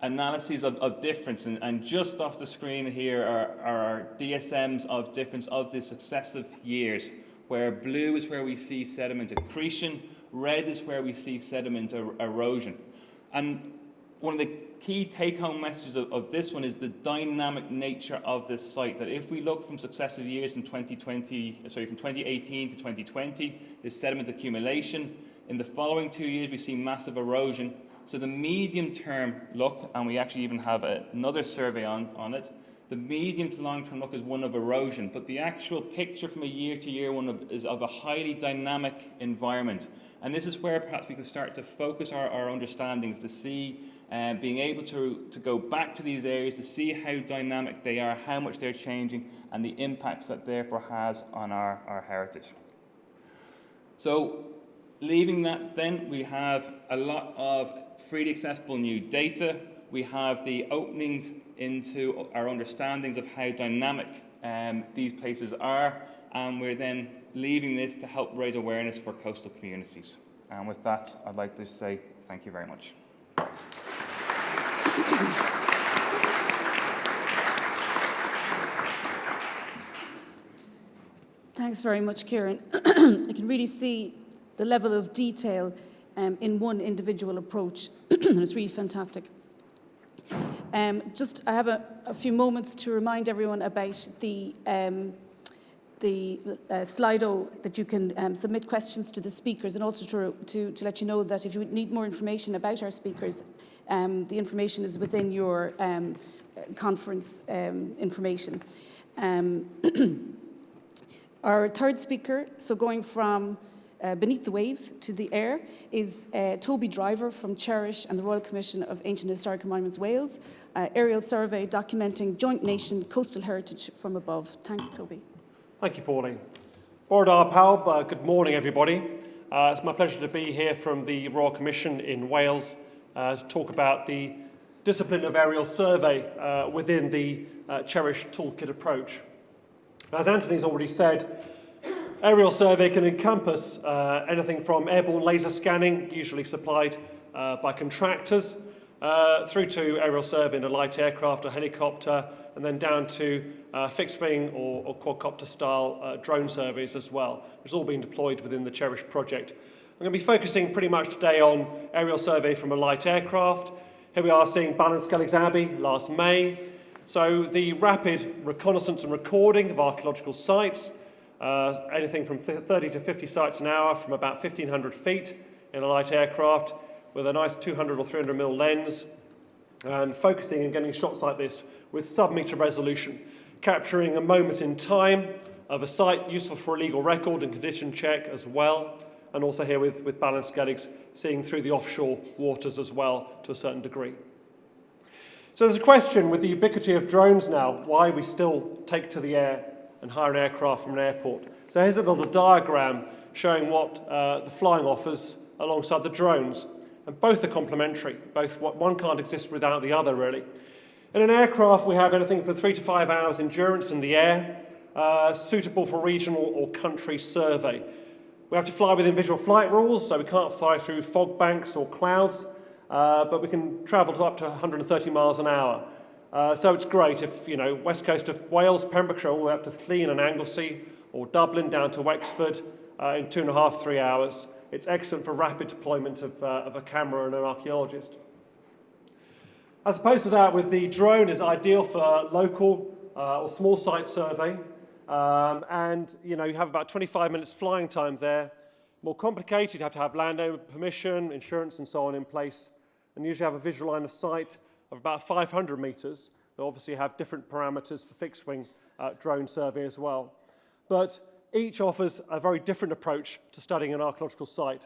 analyses of difference. And just off the screen here are our DSMs of difference of the successive years, where blue is where we see sediment accretion, red is where we see sediment erosion. And one of the key take-home messages of this one is the dynamic nature of this site, that if we look from successive years from 2018 to 2020, there's sediment accumulation. In the following 2 years, we see massive erosion. So the medium-term look, and we actually even have another survey on it, the medium to long-term look is one of erosion, but the actual picture from a year-to-year one is of a highly dynamic environment. And this is where perhaps we can start to focus our understandings to see, being able to go back to these areas to see how dynamic they are, how much they're changing, and the impacts that therefore has on our heritage. So leaving that then, we have a lot of freely accessible new data. We have the openings into our understandings of how dynamic these places are, and we're then leaving this to help raise awareness for coastal communities. And with that, I'd like to say thank you very much. Thanks very much, Kieran. You can really see the level of detail in one individual approach, and it's really fantastic. I have a few moments to remind everyone about the Slido that you can submit questions to the speakers, and also to let you know that if you need more information about our speakers, the information is within your conference information. Our third speaker, so going from beneath the waves to the air, is Toby Driver from CHERISH and the Royal Commission of Ancient Historical Monuments Wales, aerial survey documenting joint nation coastal heritage from above. Thanks, Toby. Thank you, Pauline. Bord ar pawb, good morning, everybody. It's my pleasure to be here from the Royal Commission in Wales to talk about the discipline of aerial survey within the CHERISH Tool Kit approach. As Anthony's already said, aerial survey can encompass anything from airborne laser scanning, usually supplied by contractors, through to aerial survey in a light aircraft or helicopter, and then down to fixed-wing or quadcopter-style drone surveys as well, which has all been deployed within the CHERISH project. I'm going to be focusing pretty much today on aerial survey from a light aircraft. Here we are seeing Ballinskelligs Abbey last May. So the rapid reconnaissance and recording of archaeological sites, anything from 30 to 50 sites an hour from about 1,500 feet in a light aircraft with a nice 200 or 300mm lens, and focusing and getting shots like this with sub-meter resolution, capturing a moment in time of a site useful for a legal record and condition check as well, and also here with Ballinskelligs seeing through the offshore waters as well to a certain degree. So there's a question with the ubiquity of drones now, why we still take to the air and hire an aircraft from an airport. So here's a little diagram showing what the flying offers alongside the drones. And both are complementary. One can't exist without the other, really. In an aircraft, we have anything from 3 to 5 hours endurance in the air, suitable for regional or country survey. We have to fly within visual flight rules, so we can't fly through fog banks or clouds, but we can travel to up to 130 miles an hour. So it's great if, west coast of Wales, Pembrokeshire, all the way up to Clare and Anglesey, or Dublin down to Wexford in 2.5 to 3 hours. It's excellent for rapid deployment of a camera and an archaeologist. As opposed to that, with the drone is ideal for local or small site survey. You have about 25 minutes flying time there. More complicated, you have to have landowner permission, insurance and so on in place. And usually have a visual line of sight of about 500 metres. They obviously have different parameters for fixed-wing drone survey as well. But each offers a very different approach to studying an archaeological site.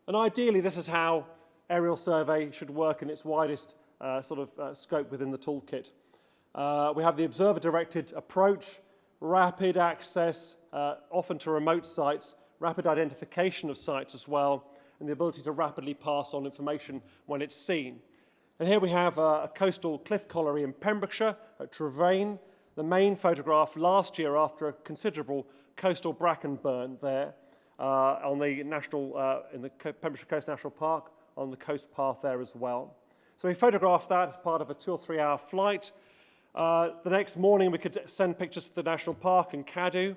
And ideally, this is how aerial survey should work in its widest scope within the toolkit. We have the observer-directed approach, rapid access, often to remote sites, rapid identification of sites as well, and the ability to rapidly pass on information when it's seen. And here we have a coastal cliff colliery in Pembrokeshire at Trevane. The main photograph last year after a considerable coastal bracken burn there on the in the Pembrokeshire Coast National Park on the coast path there as well. So we photographed that as part of a 2 or 3 hour flight. The next morning we could send pictures to the National Park in Cadw.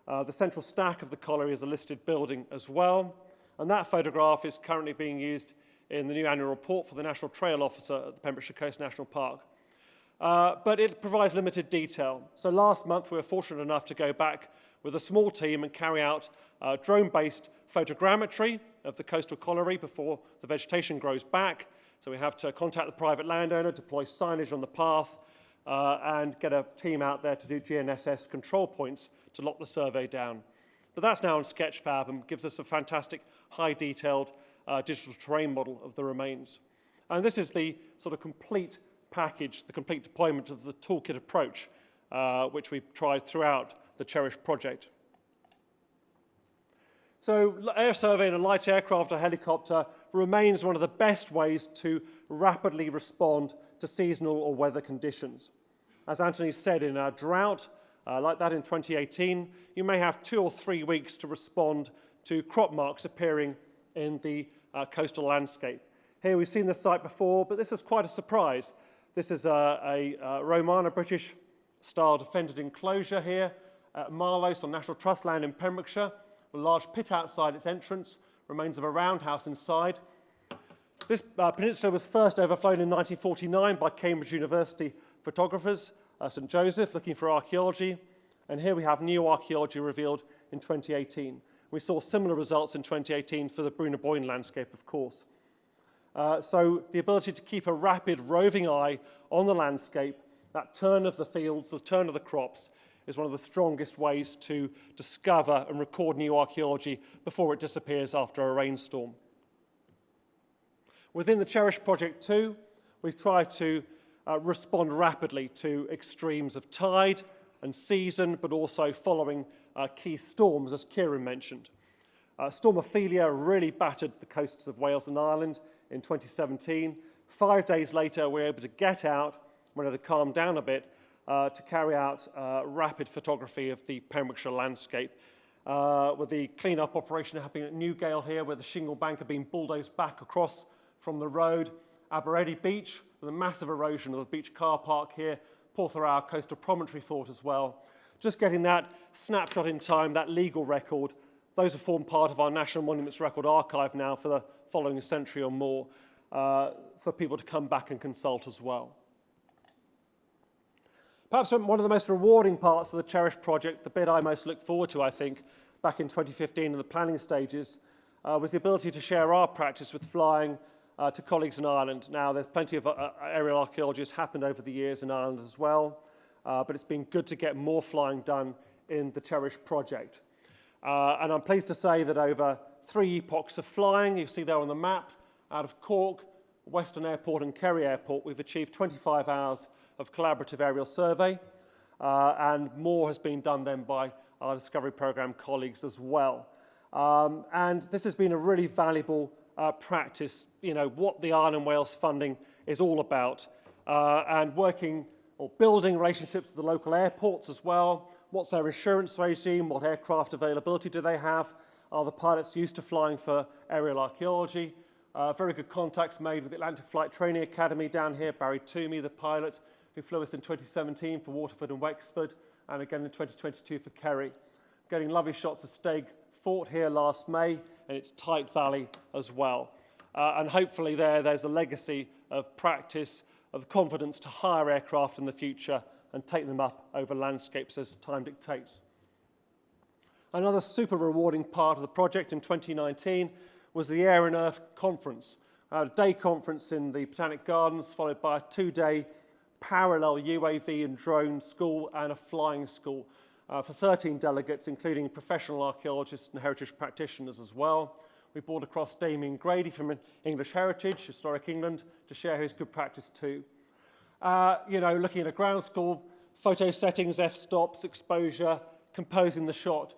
The central stack of the colliery is a listed building as well. And that photograph is currently being used in the new annual report for the National Trail Officer at the Pembrokeshire Coast National Park. But it provides limited detail. So last month we were fortunate enough to go back with a small team and carry out drone-based photogrammetry of the coastal colliery before the vegetation grows back. So we have to contact the private landowner, deploy signage on the path, and get a team out there to do GNSS control points to lock the survey down. But that's now on Sketchfab and gives us a fantastic high-detailed digital terrain model of the remains. And this is the sort of complete package, the complete deployment of the toolkit approach, which we've tried throughout the CHERISH project. So air survey in a light aircraft or helicopter remains one of the best ways to rapidly respond to seasonal or weather conditions. As Anthony said, in a drought like that in 2018, you may have 2 or 3 weeks to respond to crop marks appearing in the coastal landscape. Here we've seen this site before, but this is quite a surprise. This is a Romana British-style defended enclosure here at Marloes on National Trust land in Pembrokeshire, with a large pit outside its entrance, remains of a roundhouse inside. This peninsula was first overflown in 1949 by Cambridge University photographers, St Joseph, looking for archaeology, and here we have new archaeology revealed in 2018. We saw similar results in 2018 for the Bruna Boyne landscape, of course. So the ability to keep a rapid roving eye on the landscape, that turn of the fields, the turn of the crops, is one of the strongest ways to discover and record new archaeology before it disappears after a rainstorm. Within the CHERISH Project too, we've tried to respond rapidly to extremes of tide and season, but also following key storms, as Kieran mentioned. Storm Ophelia really battered the coasts of Wales and Ireland in 2017. 5 days later, we were able to get out, when it had calmed down a bit, to carry out rapid photography of the Pembrokeshire landscape, with the clean-up operation happening at Newgale here, where the shingle bank had been bulldozed back across from the road. Aberystwyth Beach, with a massive erosion of the beach car park here. Porthorau Coastal Promontory Fort as well. Just getting that snapshot in time, that legal record. Those have formed part of our National Monuments Record Archive now for the following century or more, for people to come back and consult as well. Perhaps one of the most rewarding parts of the CHERISH project, the bit I most look forward to, I think, back in 2015 in the planning stages, was the ability to share our practice with flying to colleagues in Ireland. Now, there's plenty of aerial archaeology has happened over the years in Ireland as well, but it's been good to get more flying done in the CHERISH project. And I'm pleased to say that over 3 epochs of flying, you see there on the map, out of Cork, Western Airport and Kerry Airport, we've achieved 25 hours of collaborative aerial survey, and more has been done then by our Discovery Programme colleagues as well. And this has been a really valuable practice, you know, what the Ireland Wales funding is all about, and working or building relationships with the local airports as well. What's their insurance regime? What aircraft availability do they have? Are the pilots used to flying for aerial archaeology? Very good contacts made with the Atlantic Flight Training Academy down here. Barry Toomey, the pilot, who flew us in 2017 for Waterford and Wexford, and again in 2022 for Kerry. Getting lovely shots of Steg Fort here last May, and its Tight Valley as well. And hopefully there's a legacy of practice, of confidence to hire aircraft in the future and take them up over landscapes as time dictates. Another super rewarding part of the project in 2019 was the Air and Earth Conference, a day conference in the Botanic Gardens, followed by a 2-day parallel UAV and drone school and a flying school for 13 delegates, including professional archaeologists and heritage practitioners as well. We brought across Damien Grady from English Heritage, Historic England, to share his good practice too. You know, looking at a ground school, photo settings, f-stops, exposure, composing the shot,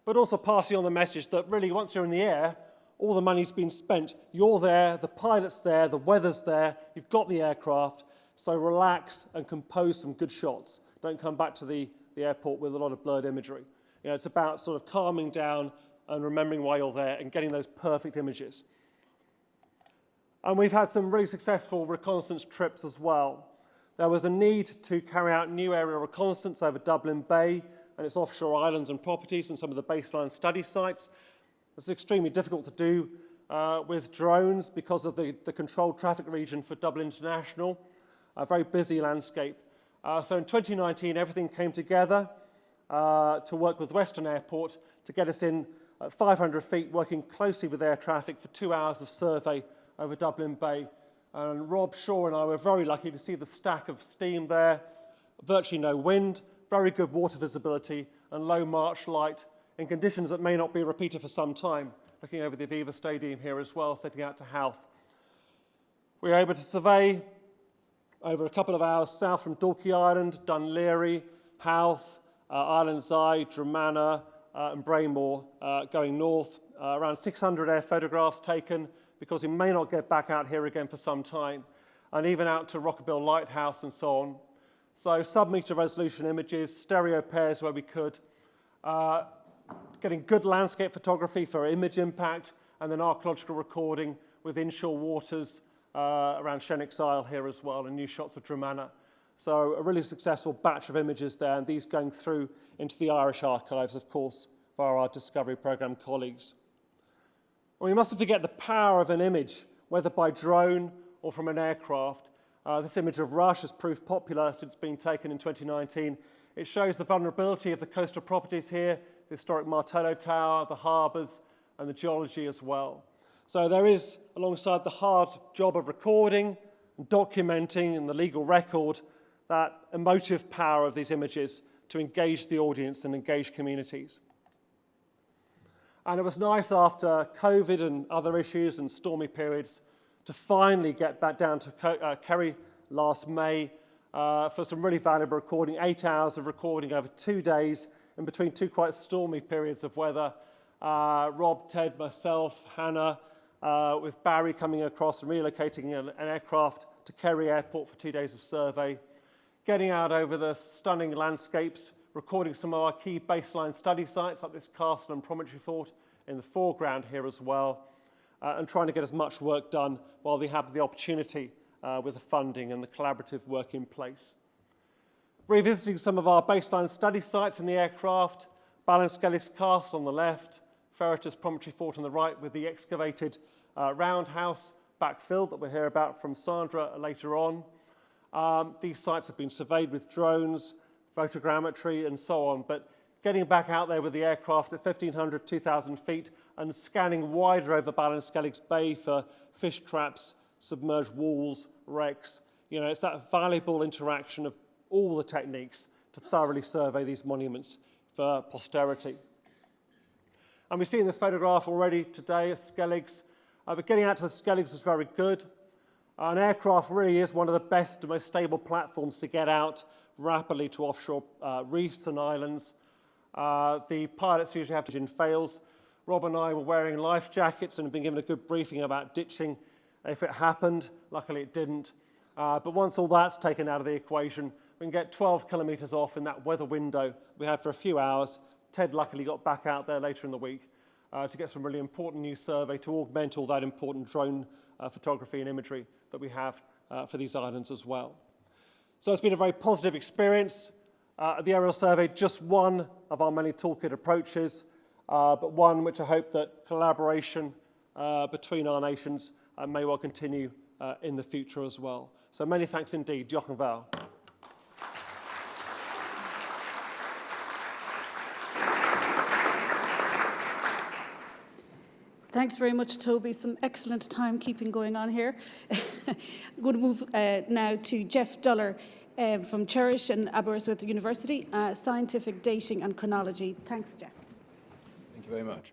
but also passing on the message that really once you're in the air, all the money's been spent. You're there, the pilot's there, the weather's there, you've got the aircraft, so relax and compose some good shots. Don't come back to the airport with a lot of blurred imagery. You know, it's about sort of calming down and remembering why you're there and getting those perfect images. And we've had some really successful reconnaissance trips as well. There was a need to carry out new aerial reconnaissance over Dublin Bay and its offshore islands and properties and some of the baseline study sites. It's extremely difficult to do with drones because of the controlled traffic region for Dublin International, a very busy landscape. So in 2019, everything came together to work with Western Airport to get us in at 500 feet, working closely with air traffic for 2 hours of survey over Dublin Bay. And Rob Shaw and I were very lucky to see the stack of steam there, virtually no wind, very good water visibility and low march light in conditions that may not be repeated for some time. Looking over the Aviva Stadium here as well, setting out to Howth. We were able to survey over a couple of hours south from Dalkey Island, Dunleary, Howth, Island's Eye, Dromanna, and Braymore, going north. Around 600 air photographs taken because we may not get back out here again for some time, and even out to Rockabill Lighthouse and so on. So sub-meter resolution images, stereo pairs where we could, getting good landscape photography for image impact, and then archaeological recording with inshore waters around Shennick's Isle here as well, and new shots of Dromanna. So a really successful batch of images there, and these going through into the Irish archives, of course, via our Discovery Programme colleagues. We mustn't forget the power of an image, whether by drone or from an aircraft. This image of Rush has proved popular since being taken in 2019. It shows the vulnerability of the coastal properties here, the historic Martello Tower, the harbours, and the geology as well. So there is, alongside the hard job of recording and documenting and the legal record, that emotive power of these images to engage the audience and engage communities. And it was nice after COVID and other issues and stormy periods to finally get back down to Kerry last May for some really valuable recording, 8 hours of recording over 2 days in between 2 quite stormy periods of weather. Rob, Ted, myself, Hannah, with Barry coming across and relocating an aircraft to Kerry Airport for 2 days of survey, getting out over the stunning landscapes, recording some of our key baseline study sites like this castle and promontory fort in the foreground here as well, and trying to get as much work done while they have the opportunity with the funding and the collaborative work in place. Revisiting some of our baseline study sites in the aircraft, Ballinskellig Castle on the left, Ferreters Promontory Fort on the right, with the excavated roundhouse backfilled that we'll hear about from Sandra later on. These sites have been surveyed with drones, photogrammetry and so on, but getting back out there with the aircraft at 1,500, 2,000 feet and scanning wider over Ballinskellig Bay for fish traps, submerged walls, wrecks. You know, it's that valuable interaction of all the techniques to thoroughly survey these monuments for posterity. And we see in this photograph already today at Skelligs, but getting out to the Skelligs was very good. An aircraft really is one of the best and most stable platforms to get out rapidly to offshore reefs and islands. The pilots usually have engine fails. Rob and I were wearing life jackets and have been given a good briefing about ditching if it happened. Luckily it didn't. But once all that's taken out of the equation, we can get 12 kilometres off in that weather window we had for a few hours. Ted luckily got back out there later in the week to get some really important new survey to augment all that important drone photography and imagery that we have for these islands as well. So it's been a very positive experience. The aerial survey, just one of our many toolkit approaches, but one which I hope that collaboration between our nations may well continue in the future as well. So many thanks indeed. Diolch yn fawr. Thanks very much, Toby. Some excellent timekeeping going on here. I'm going to move now to Geoff Duller from CHERISH and Aberystwyth University, Scientific Dating and Chronology. Thanks, Geoff. Thank you very much.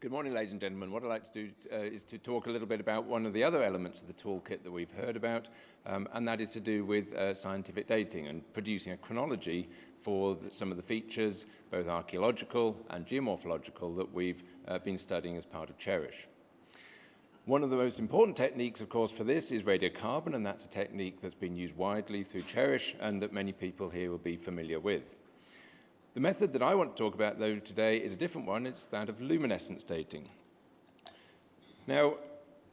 Good morning, ladies and gentlemen. What I'd like to do is to talk a little bit about one of the other elements of the toolkit that we've heard about, and that is to do with scientific dating and producing a chronology for some of the features, both archaeological and geomorphological, that we've been studying as part of CHERISH. One of the most important techniques, of course, for this is radiocarbon, and that's a technique that's been used widely through CHERISH and that many people here will be familiar with. The method that I want to talk about, though, today is a different one. It's that of luminescence dating. Now,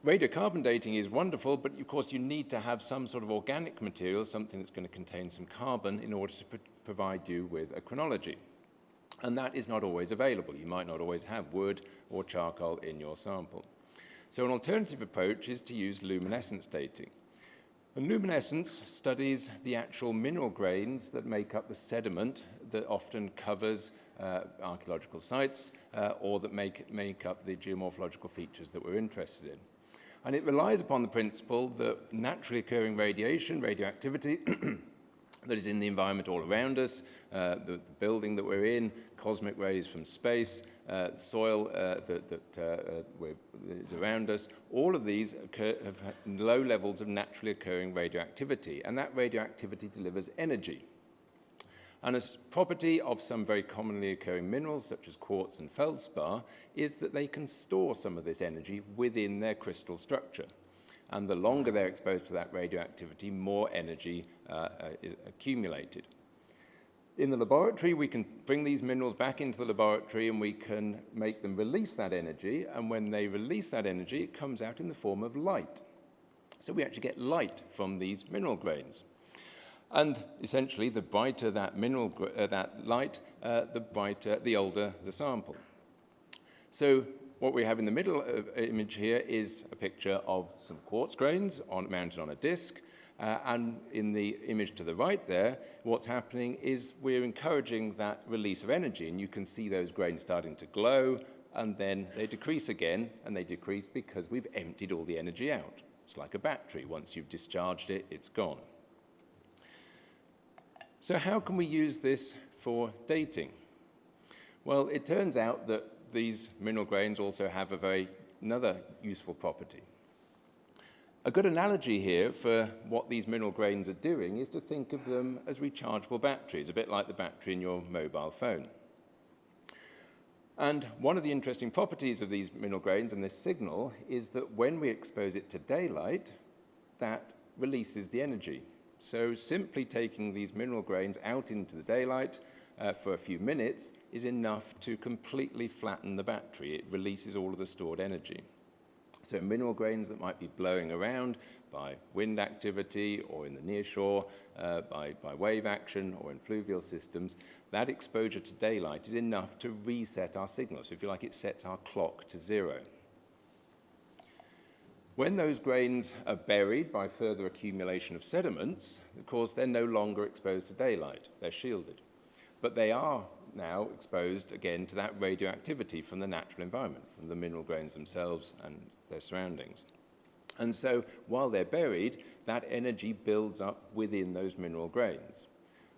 radiocarbon dating is wonderful, but of course you need to have some sort of organic material, something that's going to contain some carbon in order to provide you with a chronology. And that is not always available. You might not always have wood or charcoal in your sample. So an alternative approach is to use luminescence dating. And luminescence studies the actual mineral grains that make up the sediment that often covers archaeological sites or that make up the geomorphological features that we're interested in. And it relies upon the principle that naturally occurring radiation, radioactivity, that is in the environment all around us, the building that we're in, cosmic rays from space, soil that is around us, all of these have low levels of naturally occurring radioactivity, and that radioactivity delivers energy. And a property of some very commonly occurring minerals, such as quartz and feldspar, is that they can store some of this energy within their crystal structure. And the longer they're exposed to that radioactivity, more energy is accumulated. In the laboratory, we can bring these minerals back into the laboratory and we can make them release that energy. And when they release that energy, it comes out in the form of light. So we actually get light from these mineral grains. And essentially, the brighter that that light, the older the sample. So what we have in the middle image here is a picture of some quartz grains mounted on a disc. And in the image to the right there, what's happening is we're encouraging that release of energy. And you can see those grains starting to glow, and then they decrease again, and they decrease because we've emptied all the energy out. It's like a battery. Once you've discharged it, it's gone. So how can we use this for dating? Well, it turns out that these mineral grains also have another useful property. A good analogy here for what these mineral grains are doing is to think of them as rechargeable batteries, a bit like the battery in your mobile phone. And one of the interesting properties of these mineral grains and this signal is that when we expose it to daylight, that releases the energy. So simply taking these mineral grains out into the daylight for a few minutes is enough to completely flatten the battery. It releases all of the stored energy. So mineral grains that might be blowing around by wind activity or in the near shore, by wave action or in fluvial systems, that exposure to daylight is enough to reset our signal. So if you like, it sets our clock to 0. When those grains are buried by further accumulation of sediments, of course, they're no longer exposed to daylight. They're shielded. But they are now exposed again to that radioactivity from the natural environment, from the mineral grains themselves and their surroundings. And so while they're buried, that energy builds up within those mineral grains.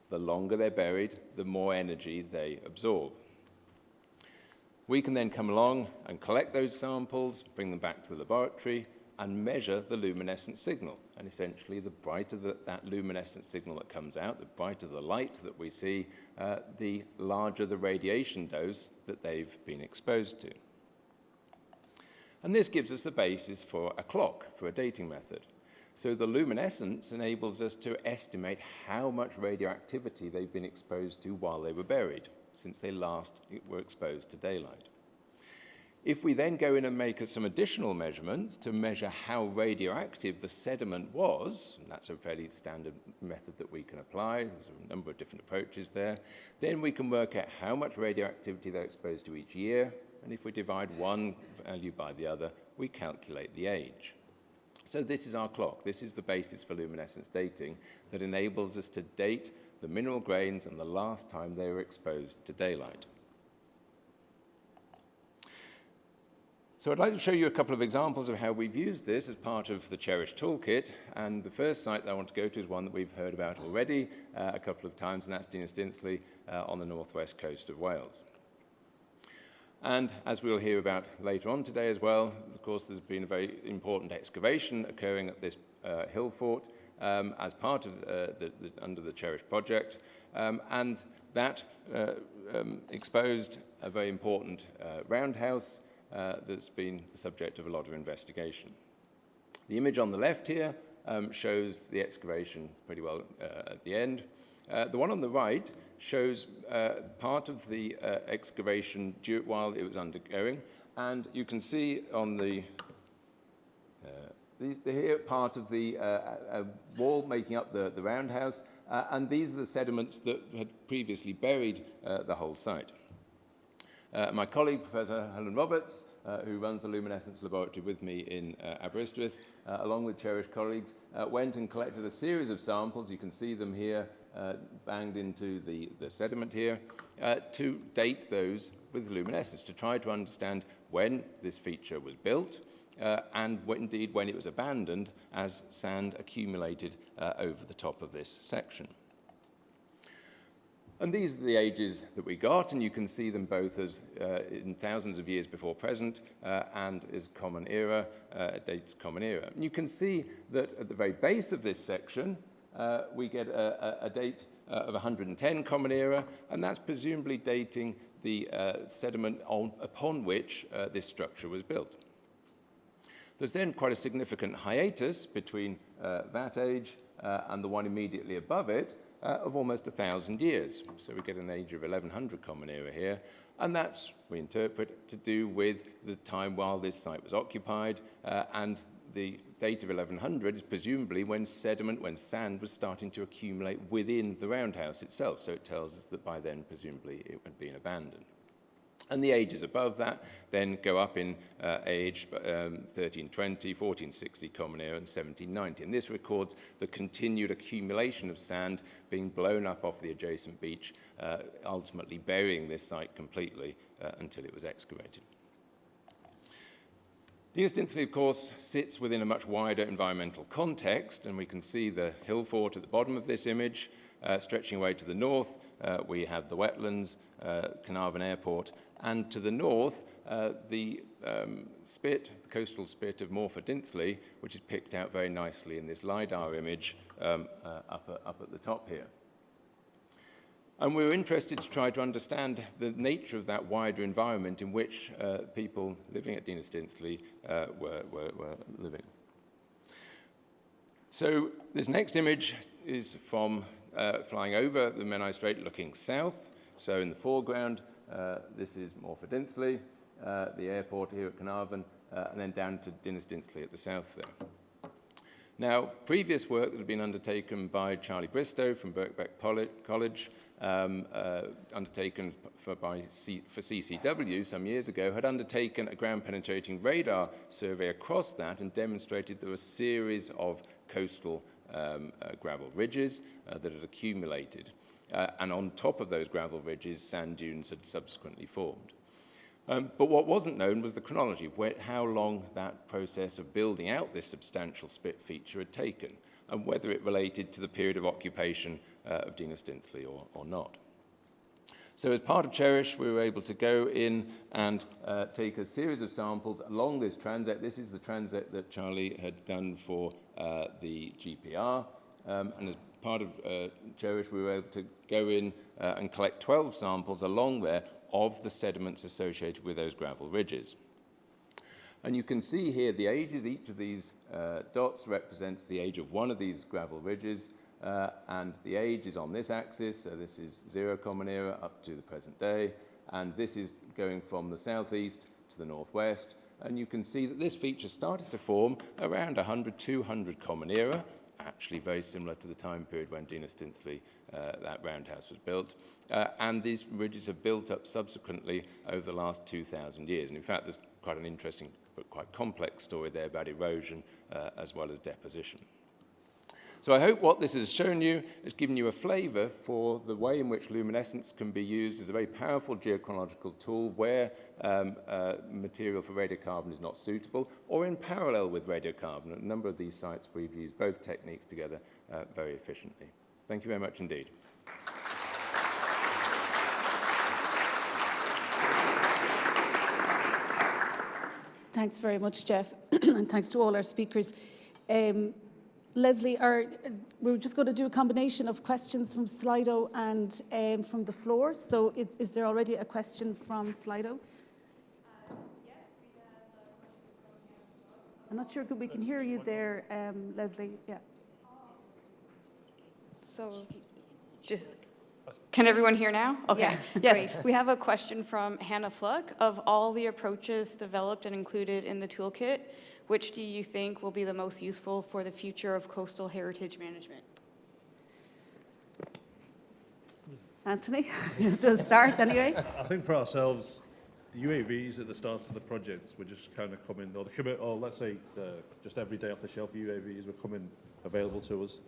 The longer they're buried, the more energy they absorb. We can then come along and collect those samples, bring them back to the laboratory, and measure the luminescent signal. And essentially, the brighter that luminescent signal that comes out, the brighter the light that we see, the larger the radiation dose that they've been exposed to. And this gives us the basis for a clock, for a dating method. So the luminescence enables us to estimate how much radioactivity they've been exposed to while they were buried, since they last were exposed to daylight. If we then go in and make some additional measurements to measure how radioactive the sediment was, and that's a fairly standard method that we can apply, there's a number of different approaches there, then we can work out how much radioactivity they're exposed to each year, and if we divide one value by the other, we calculate the age. So this is our clock. This is the basis for luminescence dating that enables us to date the mineral grains and the last time they were exposed to daylight. So I'd like to show you a couple of examples of how we've used this as part of the CHERISH Tool Kit, and the first site that I want to go to is one that we've heard about already a couple of times, and that's Dinas on the northwest coast of Wales. And as we'll hear about later on today as well, of course, there's been a very important excavation occurring at this hill fort as part of under the CHERISH project, and that exposed a very important roundhouse that's been the subject of a lot of investigation. The image on the left here shows the excavation pretty well at the end. The one on the right shows part of the excavation while it was undergoing, and you can see on the here part of the wall making up the roundhouse, and these are the sediments that had previously buried the whole site. My colleague, Professor Helen Roberts, who runs the luminescence laboratory with me in Aberystwyth, along with CHERISH colleagues, went and collected a series of samples. You can see them here, banged into the sediment here, to date those with luminescence, to try to understand when this feature was built, and indeed when it was abandoned as sand accumulated over the top of this section. And these are the ages that we got, and you can see them both as in thousands of years before present and as common era, dates common era. And you can see that at the very base of this section, we get a date of 110 common era, and that's presumably dating the sediment upon which this structure was built. There's then quite a significant hiatus between that age and the one immediately above it, of almost 1,000 years. So we get an age of 1100 common era here, and that's, we interpret, to do with the time while this site was occupied, and the date of 1100 is presumably when sand was starting to accumulate within the roundhouse itself, so it tells us that by then presumably it had been abandoned. And the ages above that then go up in age, 1320, 1460 common era, and 1790. And this records the continued accumulation of sand being blown up off the adjacent beach, ultimately burying this site completely until it was excavated. Dinas, of course, sits within a much wider environmental context, and we can see the hill fort at the bottom of this image, stretching away to the north. We have the wetlands, Carnarvon Airport, and to the north, the coastal spit of Morfa-Dintley, which is picked out very nicely in this LiDAR image up at the top here. And we were interested to try to understand the nature of that wider environment in which people living at Dinas were living. So this next image is from flying over the Menai Strait looking south. So in the foreground, this is Morfa-Dintley, the airport here at Carnarvon, and then down to Dinnestinsley at the south there. Now, previous work that had been undertaken by Charlie Bristow from Birkbeck College, undertaken for CCW some years ago, had undertaken a ground-penetrating radar survey across that and demonstrated there were a series of coastal gravel ridges that had accumulated. And on top of those gravel ridges, sand dunes had subsequently formed. But what wasn't known was the chronology, how long that process of building out this substantial spit feature had taken, and whether it related to the period of occupation of Dinnestinsley or not. So as part of CHERISH, we were able to go in and take a series of samples along this transect. This is the transect that Charlie had done for the GPR, and as part of CHERISH, we were able to go in and collect 12 samples along there of the sediments associated with those gravel ridges. And you can see here the ages. Each of these dots represents the age of one of these gravel ridges, and the age is on this axis. So this is Zero Common Era up to the present day, and this is going from the southeast to the northwest. And you can see that this feature started to form around 100, 200 Common Era, actually very similar to the time period when Dinnestinsley, that roundhouse, was built. And these ridges have built up subsequently over the last 2,000 years. And in fact, there's quite an interesting but quite complex story there about erosion as well as deposition. So I hope what this has shown you has given you a flavour for the way in which luminescence can be used as a very powerful geochronological tool where material for radiocarbon is not suitable, or in parallel with radiocarbon. At a number of these sites, we've used both techniques together very efficiently. Thank you very much indeed. Thanks very much, Geoff, and thanks to all our speakers. Leslie, we're just going to do a combination of questions from Slido and from the floor. So is there already a question from Slido? Yes, we have a question from I'm not sure we can hear you there, Leslie. Yeah. So, can everyone hear now? Okay. Yeah, yes, great. we have a question from Hannah Fluck. Of all the approaches developed and included in the toolkit, which do you think will be the most useful for the future of coastal heritage management? Anthony, to start anyway. I think for ourselves, the UAVs at the start of the project were just kind of coming, or let's say just everyday off-the-shelf UAVs were coming available to us.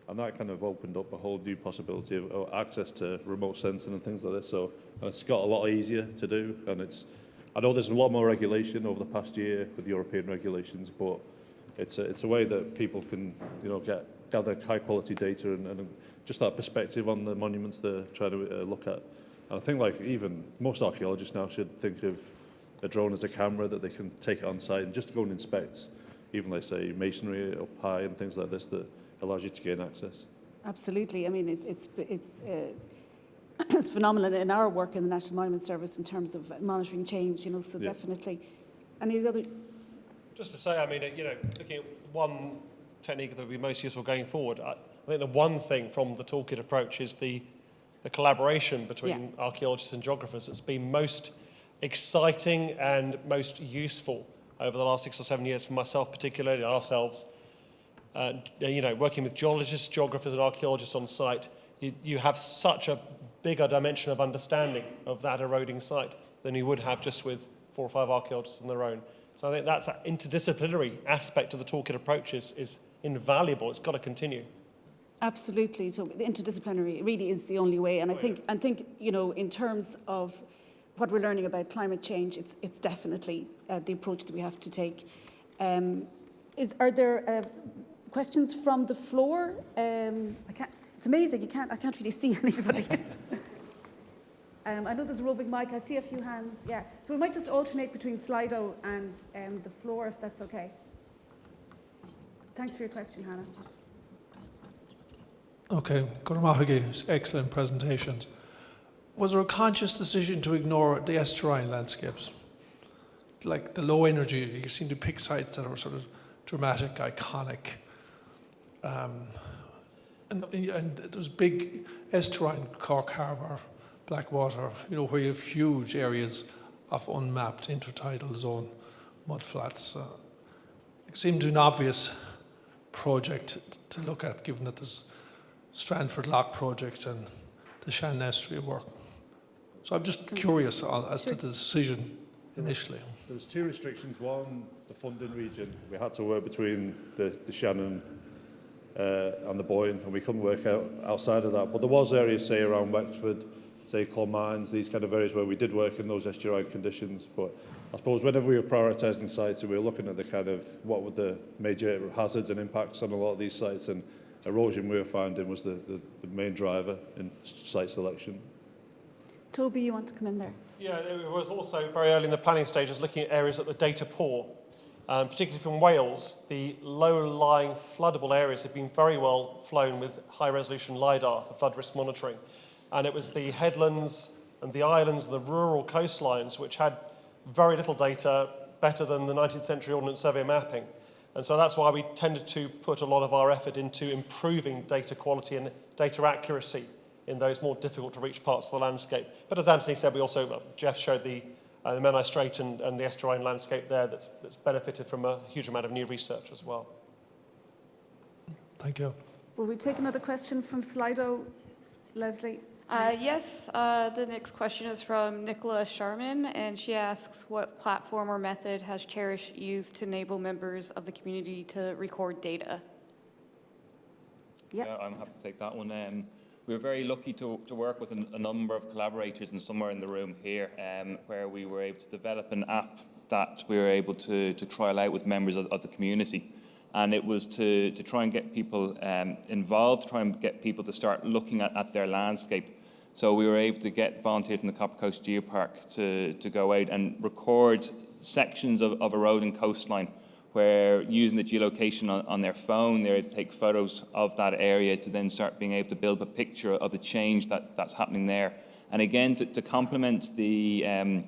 And that kind of opened up a whole new possibility of access to remote sensing and things like this. So it's got a lot easier to do. And I know there's a lot more regulation over the past year with European regulations, but it's a way that people can, gather high-quality data and just that perspective on the monuments they're trying to look at. And I think even most archaeologists now should think of a drone as a camera that they can take on site and just go and inspect, even like say masonry up high and things like this that allows you to gain access. Absolutely. I mean, it's phenomenal in our work in the National Monument Service in terms of monitoring change, so yeah. Definitely. Any other? Just to say, I mean, looking at one technique that would be most useful going forward, I think the one thing from the toolkit approach is the collaboration between archaeologists and geographers that's been most exciting and most useful over the last 6 or 7 years for myself, particularly ourselves. Working with geologists, geographers and archaeologists on site, you have such a bigger dimension of understanding of that eroding site than you would have just with 4 or 5 archaeologists on their own. So I think that's that interdisciplinary aspect of the toolkit approach is invaluable. It's got to continue. Absolutely. So the interdisciplinary really is the only way. And I think in terms of what we're learning about climate change, it's definitely the approach that we have to take. Are there questions from the floor? It's amazing. I can't really see anybody. I know there's a roving mic. I see a few hands. Yeah. So we might just alternate between Slido and the floor, if that's okay. Thanks for your question, Hannah. Okay. Good excellent presentations. Was there a conscious decision to ignore the estuarine landscapes? Like the low energy, you seem to pick sites that are sort of dramatic, iconic. And there's big estuarine, Cork Harbour, Blackwater, where you have huge areas of unmapped intertidal zone. mudflats. It seemed an obvious project to look at, given that there's Strandford Lock project and the Shannon Estuary work. So I'm just curious as to the decision initially. There was two restrictions. One, the funding region. We had to work between the Shannon and the Boyne, and we couldn't work outside of that. But there was areas, say, around Wexford, say, Clonmines, these kind of areas where we did work in those estuarine conditions. But I suppose whenever we were prioritising sites, we were looking at the kind of what were the major hazards and impacts on a lot of these sites, and erosion we were finding was the main driver in site selection. Toby, you want to come in there? Yeah, it was also very early in the planning stages looking at areas that were data poor. Particularly from Wales, the low-lying floodable areas have been very well flown with high-resolution LiDAR for flood risk monitoring. And it was the headlands and the islands and the rural coastlines which had very little data, better than the 19th century Ordnance Survey mapping. And so that's why we tended to put a lot of our effort into improving data quality and data accuracy in those more difficult to reach parts of the landscape. But as Anthony said, we also, Geoff showed the Menai Strait and the estuarine landscape there that's benefited from a huge amount of new research as well. Thank you. Will we take another question from Slido, Leslie? Yes, the next question is from Nicola Sharman, and she asks, what platform or method has CHERISH used to enable members of the community to record data? Yep. Yeah, I'm happy to take that one. We were very lucky to work with a number of collaborators, and somewhere in the room here, where we were able to develop an app that we were able to trial out with members of the community. And it was to try and get people involved, to try and get people to start looking at their landscape. So we were able to get volunteers from the Copper Coast Geopark to go out and record sections of a road and coastline, where using the geolocation on their phone, they're able to take photos of that area to then start being able to build a picture of the change that's happening there. And again, to complement the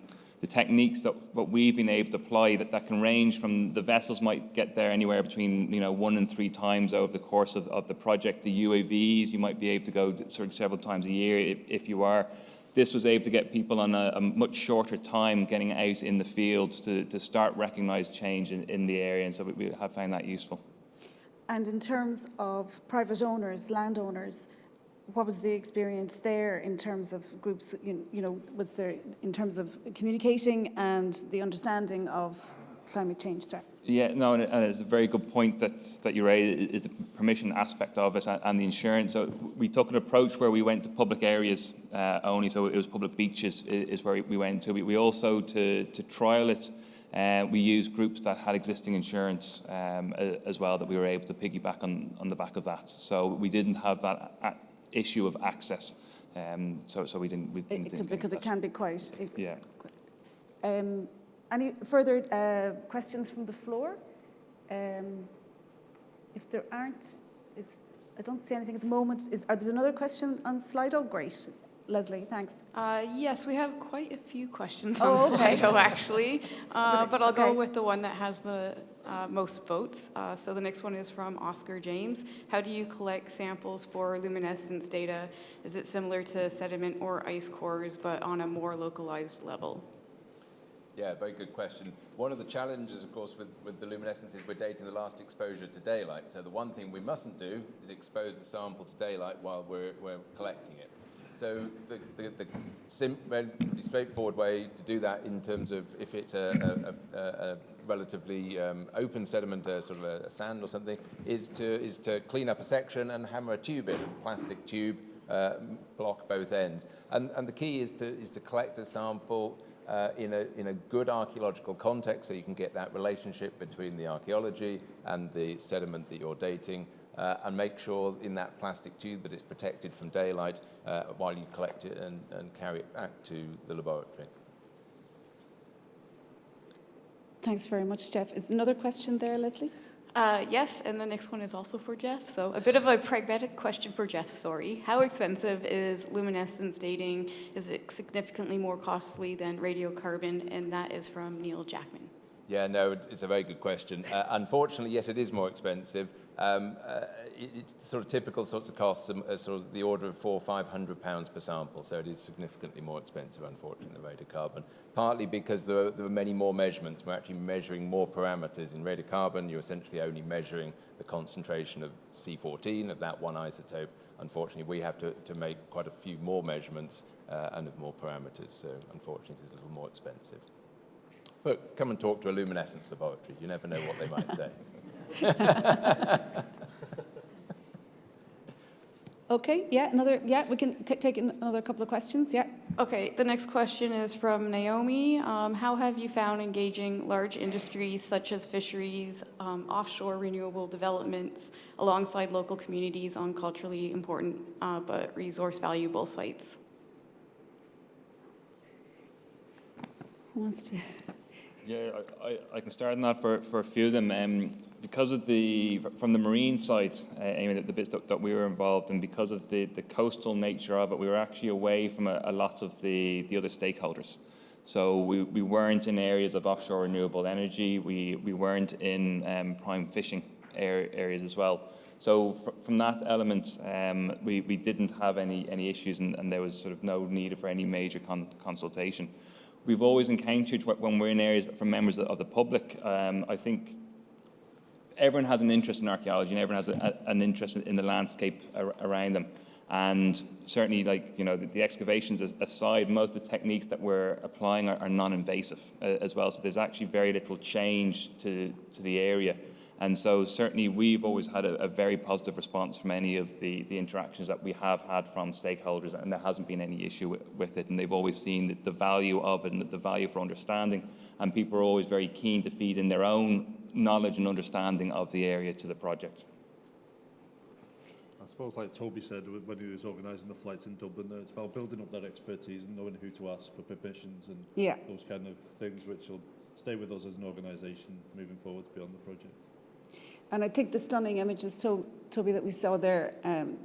techniques that what we've been able to apply that can range from the vessels might get there anywhere between 1 and 3 times over the course of the project. The UAVs, you might be able to go sort of several times a year if you are. This was able to get people on a much shorter time getting out in the fields to start recognise change in the area, and so we have found that useful. And in terms of private owners, landowners, what was the experience there in terms of groups, was there in terms of communicating and the understanding of climate change threats? Yeah, no, and it's a very good point that you raised, is the permission aspect of it and the insurance. So we took an approach where we went to public areas only, so it was public beaches is where we went to. We also, to trial it, we used groups that had existing insurance as well, that we were able to piggyback on the back of that. So we didn't have that issue of access. So we didn't because it can be quite... Yeah. Any further questions from the floor? If there aren't, I don't see anything at the moment. Are there another question on Slido? Great. Leslie, thanks. Yes, we have quite a few questions on Slido, actually. But I'll go with the one that has the most votes. So the next one is from Oscar James. How do you collect samples for luminescence data? Is it similar to sediment or ice cores, but on a more localized level? Yeah, very good question. One of the challenges, of course, with the luminescence is we're dating the last exposure to daylight. So the one thing we mustn't do is expose the sample to daylight while we're collecting it. So the very straightforward way to do that, in terms of if it's a relatively open sediment, sort of a sand or something, is to clean up a section and hammer a tube in, a plastic tube, block both ends. And the key is to collect a sample in a good archaeological context, so you can get that relationship between the archaeology and the sediment that you're dating, and make sure in that plastic tube that it's protected from daylight while you collect it and carry it back to the laboratory. Thanks very much, Geoff. Is there another question there, Leslie? Yes, and the next one is also for Geoff. So a bit of a pragmatic question for Geoff, sorry. How expensive is luminescence dating? Is it significantly more costly than radiocarbon? And that is from Neil Jackman. Yeah, no, it's a very good question. Unfortunately, yes, it is more expensive. It's sort of typical sorts of costs are sort of the order of £400 or £500 per sample, so it is significantly more expensive, unfortunately, than radiocarbon. Partly because there are many more measurements. We're actually measuring more parameters. In radiocarbon, you're essentially only measuring the concentration of C14, of that one isotope. Unfortunately, we have to make quite a few more measurements and of more parameters, so unfortunately it's a little more expensive. But come and talk to a luminescence laboratory. You never know what they might say. Okay, we can take another couple of questions, yeah. Okay, the next question is from Naomi. How have you found engaging large industries such as fisheries, offshore renewable developments, alongside local communities on culturally important but resource valuable sites? Who wants to? Yeah, I can start on that for a few of them. Because of from the marine side, anyway, the bits that we were involved in, because of the coastal nature of it, we were actually away from a lot of the other stakeholders. So we weren't in areas of offshore renewable energy, we weren't in prime fishing areas as well. So from that element, we didn't have any issues, and there was sort of no need for any major consultation. We've always encountered when we're in areas from members of the public, I think everyone has an interest in archaeology and everyone has an interest in the landscape around them. And certainly, like, you know, the excavations aside, most of the techniques that we're applying are non-invasive as well. So there's actually very little change to the area. And so certainly we've always had a very positive response from any of the interactions that we have had from stakeholders, and there hasn't been any issue with it. And they've always seen the value of it and the value for understanding. And people are always very keen to feed in their own knowledge and understanding of the area to the project. I suppose, like Toby said when he was organising the flights in Dublin, it's about building up that expertise and knowing who to ask for permissions and those kind of things, which will stay with us as an organisation moving forward beyond the project. And I think the stunning images, Toby, that we saw there,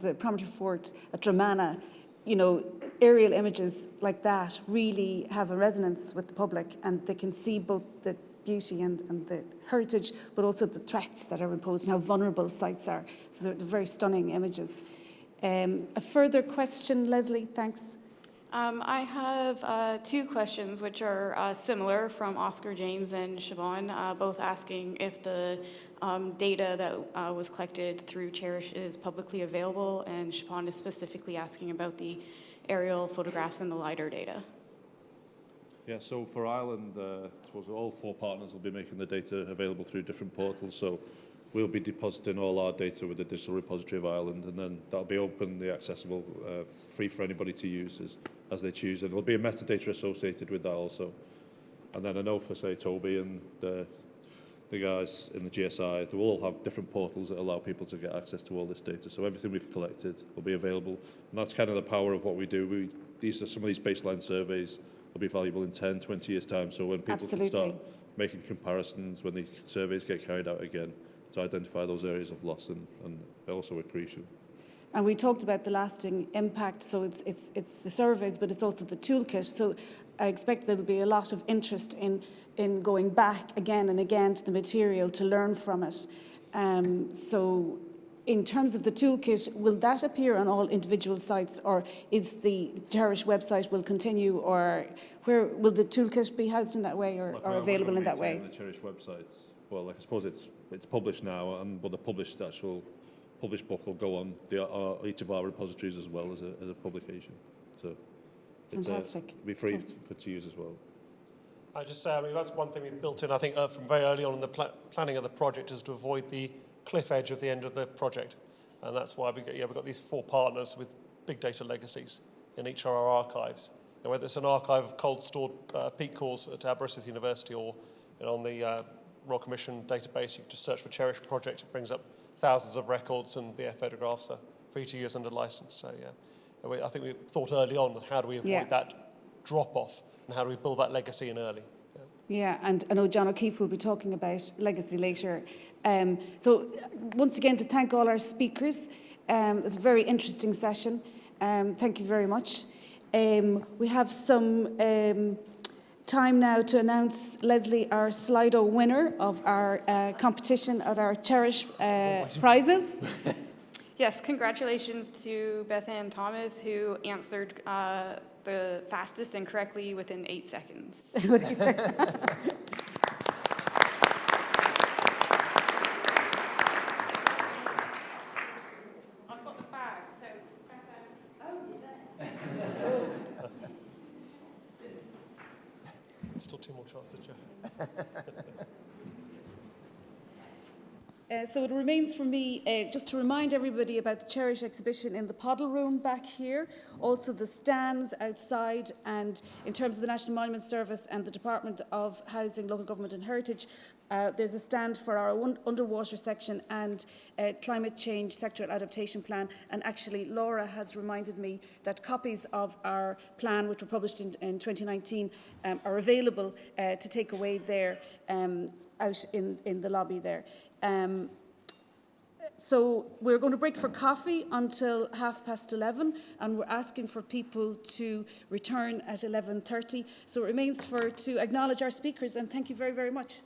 the promontory fort at Dramana, you know, aerial images like that really have a resonance with the public, and they can see both the beauty and the heritage, but also the threats that are imposed and how vulnerable sites are. So they're very stunning images. A further question, Leslie, thanks. I have two questions which are similar from Oscar James and Siobhan, both asking if the data that was collected through CHERISH is publicly available, and Siobhan is specifically asking about the aerial photographs and the LiDAR data. Yeah, so for Ireland, I suppose all 4 partners will be making the data available through different portals. So we'll be depositing all our data with the Digital Repository of Ireland, and then that'll be openly accessible, free for anybody to use as they choose. And there'll be a metadata associated with that also. And then I know for, say, Toby and the guys in the GSI, they will all have different portals that allow people to get access to all this data. So everything we've collected will be available. And that's kind of the power of what we do. Some of these baseline surveys will be valuable in 10, 20 years' time. So when people can start making comparisons, when the surveys get carried out again, to identify those areas of loss and also accretion. And we talked about the lasting impact, so it's the surveys, but it's also the toolkit. So I expect there will be a lot of interest in going back again and again to the material to learn from it. So in terms of the toolkit, will that appear on all individual sites, or is the CHERISH website will continue, or where will the toolkit be housed in that way, or available in that way? The CHERISH website. Well, like, I suppose it's published now, but the actual published book will go on each of our repositories as well as a publication. So fantastic. Be free to use as well. I just say, I mean, that's one thing we built in, I think, from very early on in the planning of the project, is to avoid the cliff edge of the end of the project. And that's why we've got these 4 partners with big data legacies in each of our archives. And whether it's an archive of cold stored peat cores at Aberystwyth University, or on the Royal Commission database, you can just search for CHERISH Project. It brings up thousands of records, and the photographs are free to use under license. So yeah, I think we thought early on, how do we avoid that drop off, and how do we build that legacy in early? Yeah, and I know John O'Keefe will be talking about legacy later. So once again, to thank all our speakers. It was a very interesting session. Thank you very much. We have some time now to announce Leslie, our Slido winner of our competition at our CHERISH prizes. Yes, congratulations to Beth Ann Thomas, who answered the fastest and correctly within 8 seconds. Still 2 more chances, Geoff. So it remains for me just to remind everybody about the CHERISH exhibition in the Podle Room back here, also the stands outside, and in terms of the National Monument Service and the Department of Housing, Local Government and Heritage, there's a stand for our underwater section and climate change sectoral adaptation plan. And actually, Laura has reminded me that copies of our plan, which were published in 2019, are available to take away there out in the lobby there. So we're going to break for coffee until 11:30, and we're asking for people to return at 11:30. So it remains to acknowledge our speakers, and thank you very, very much.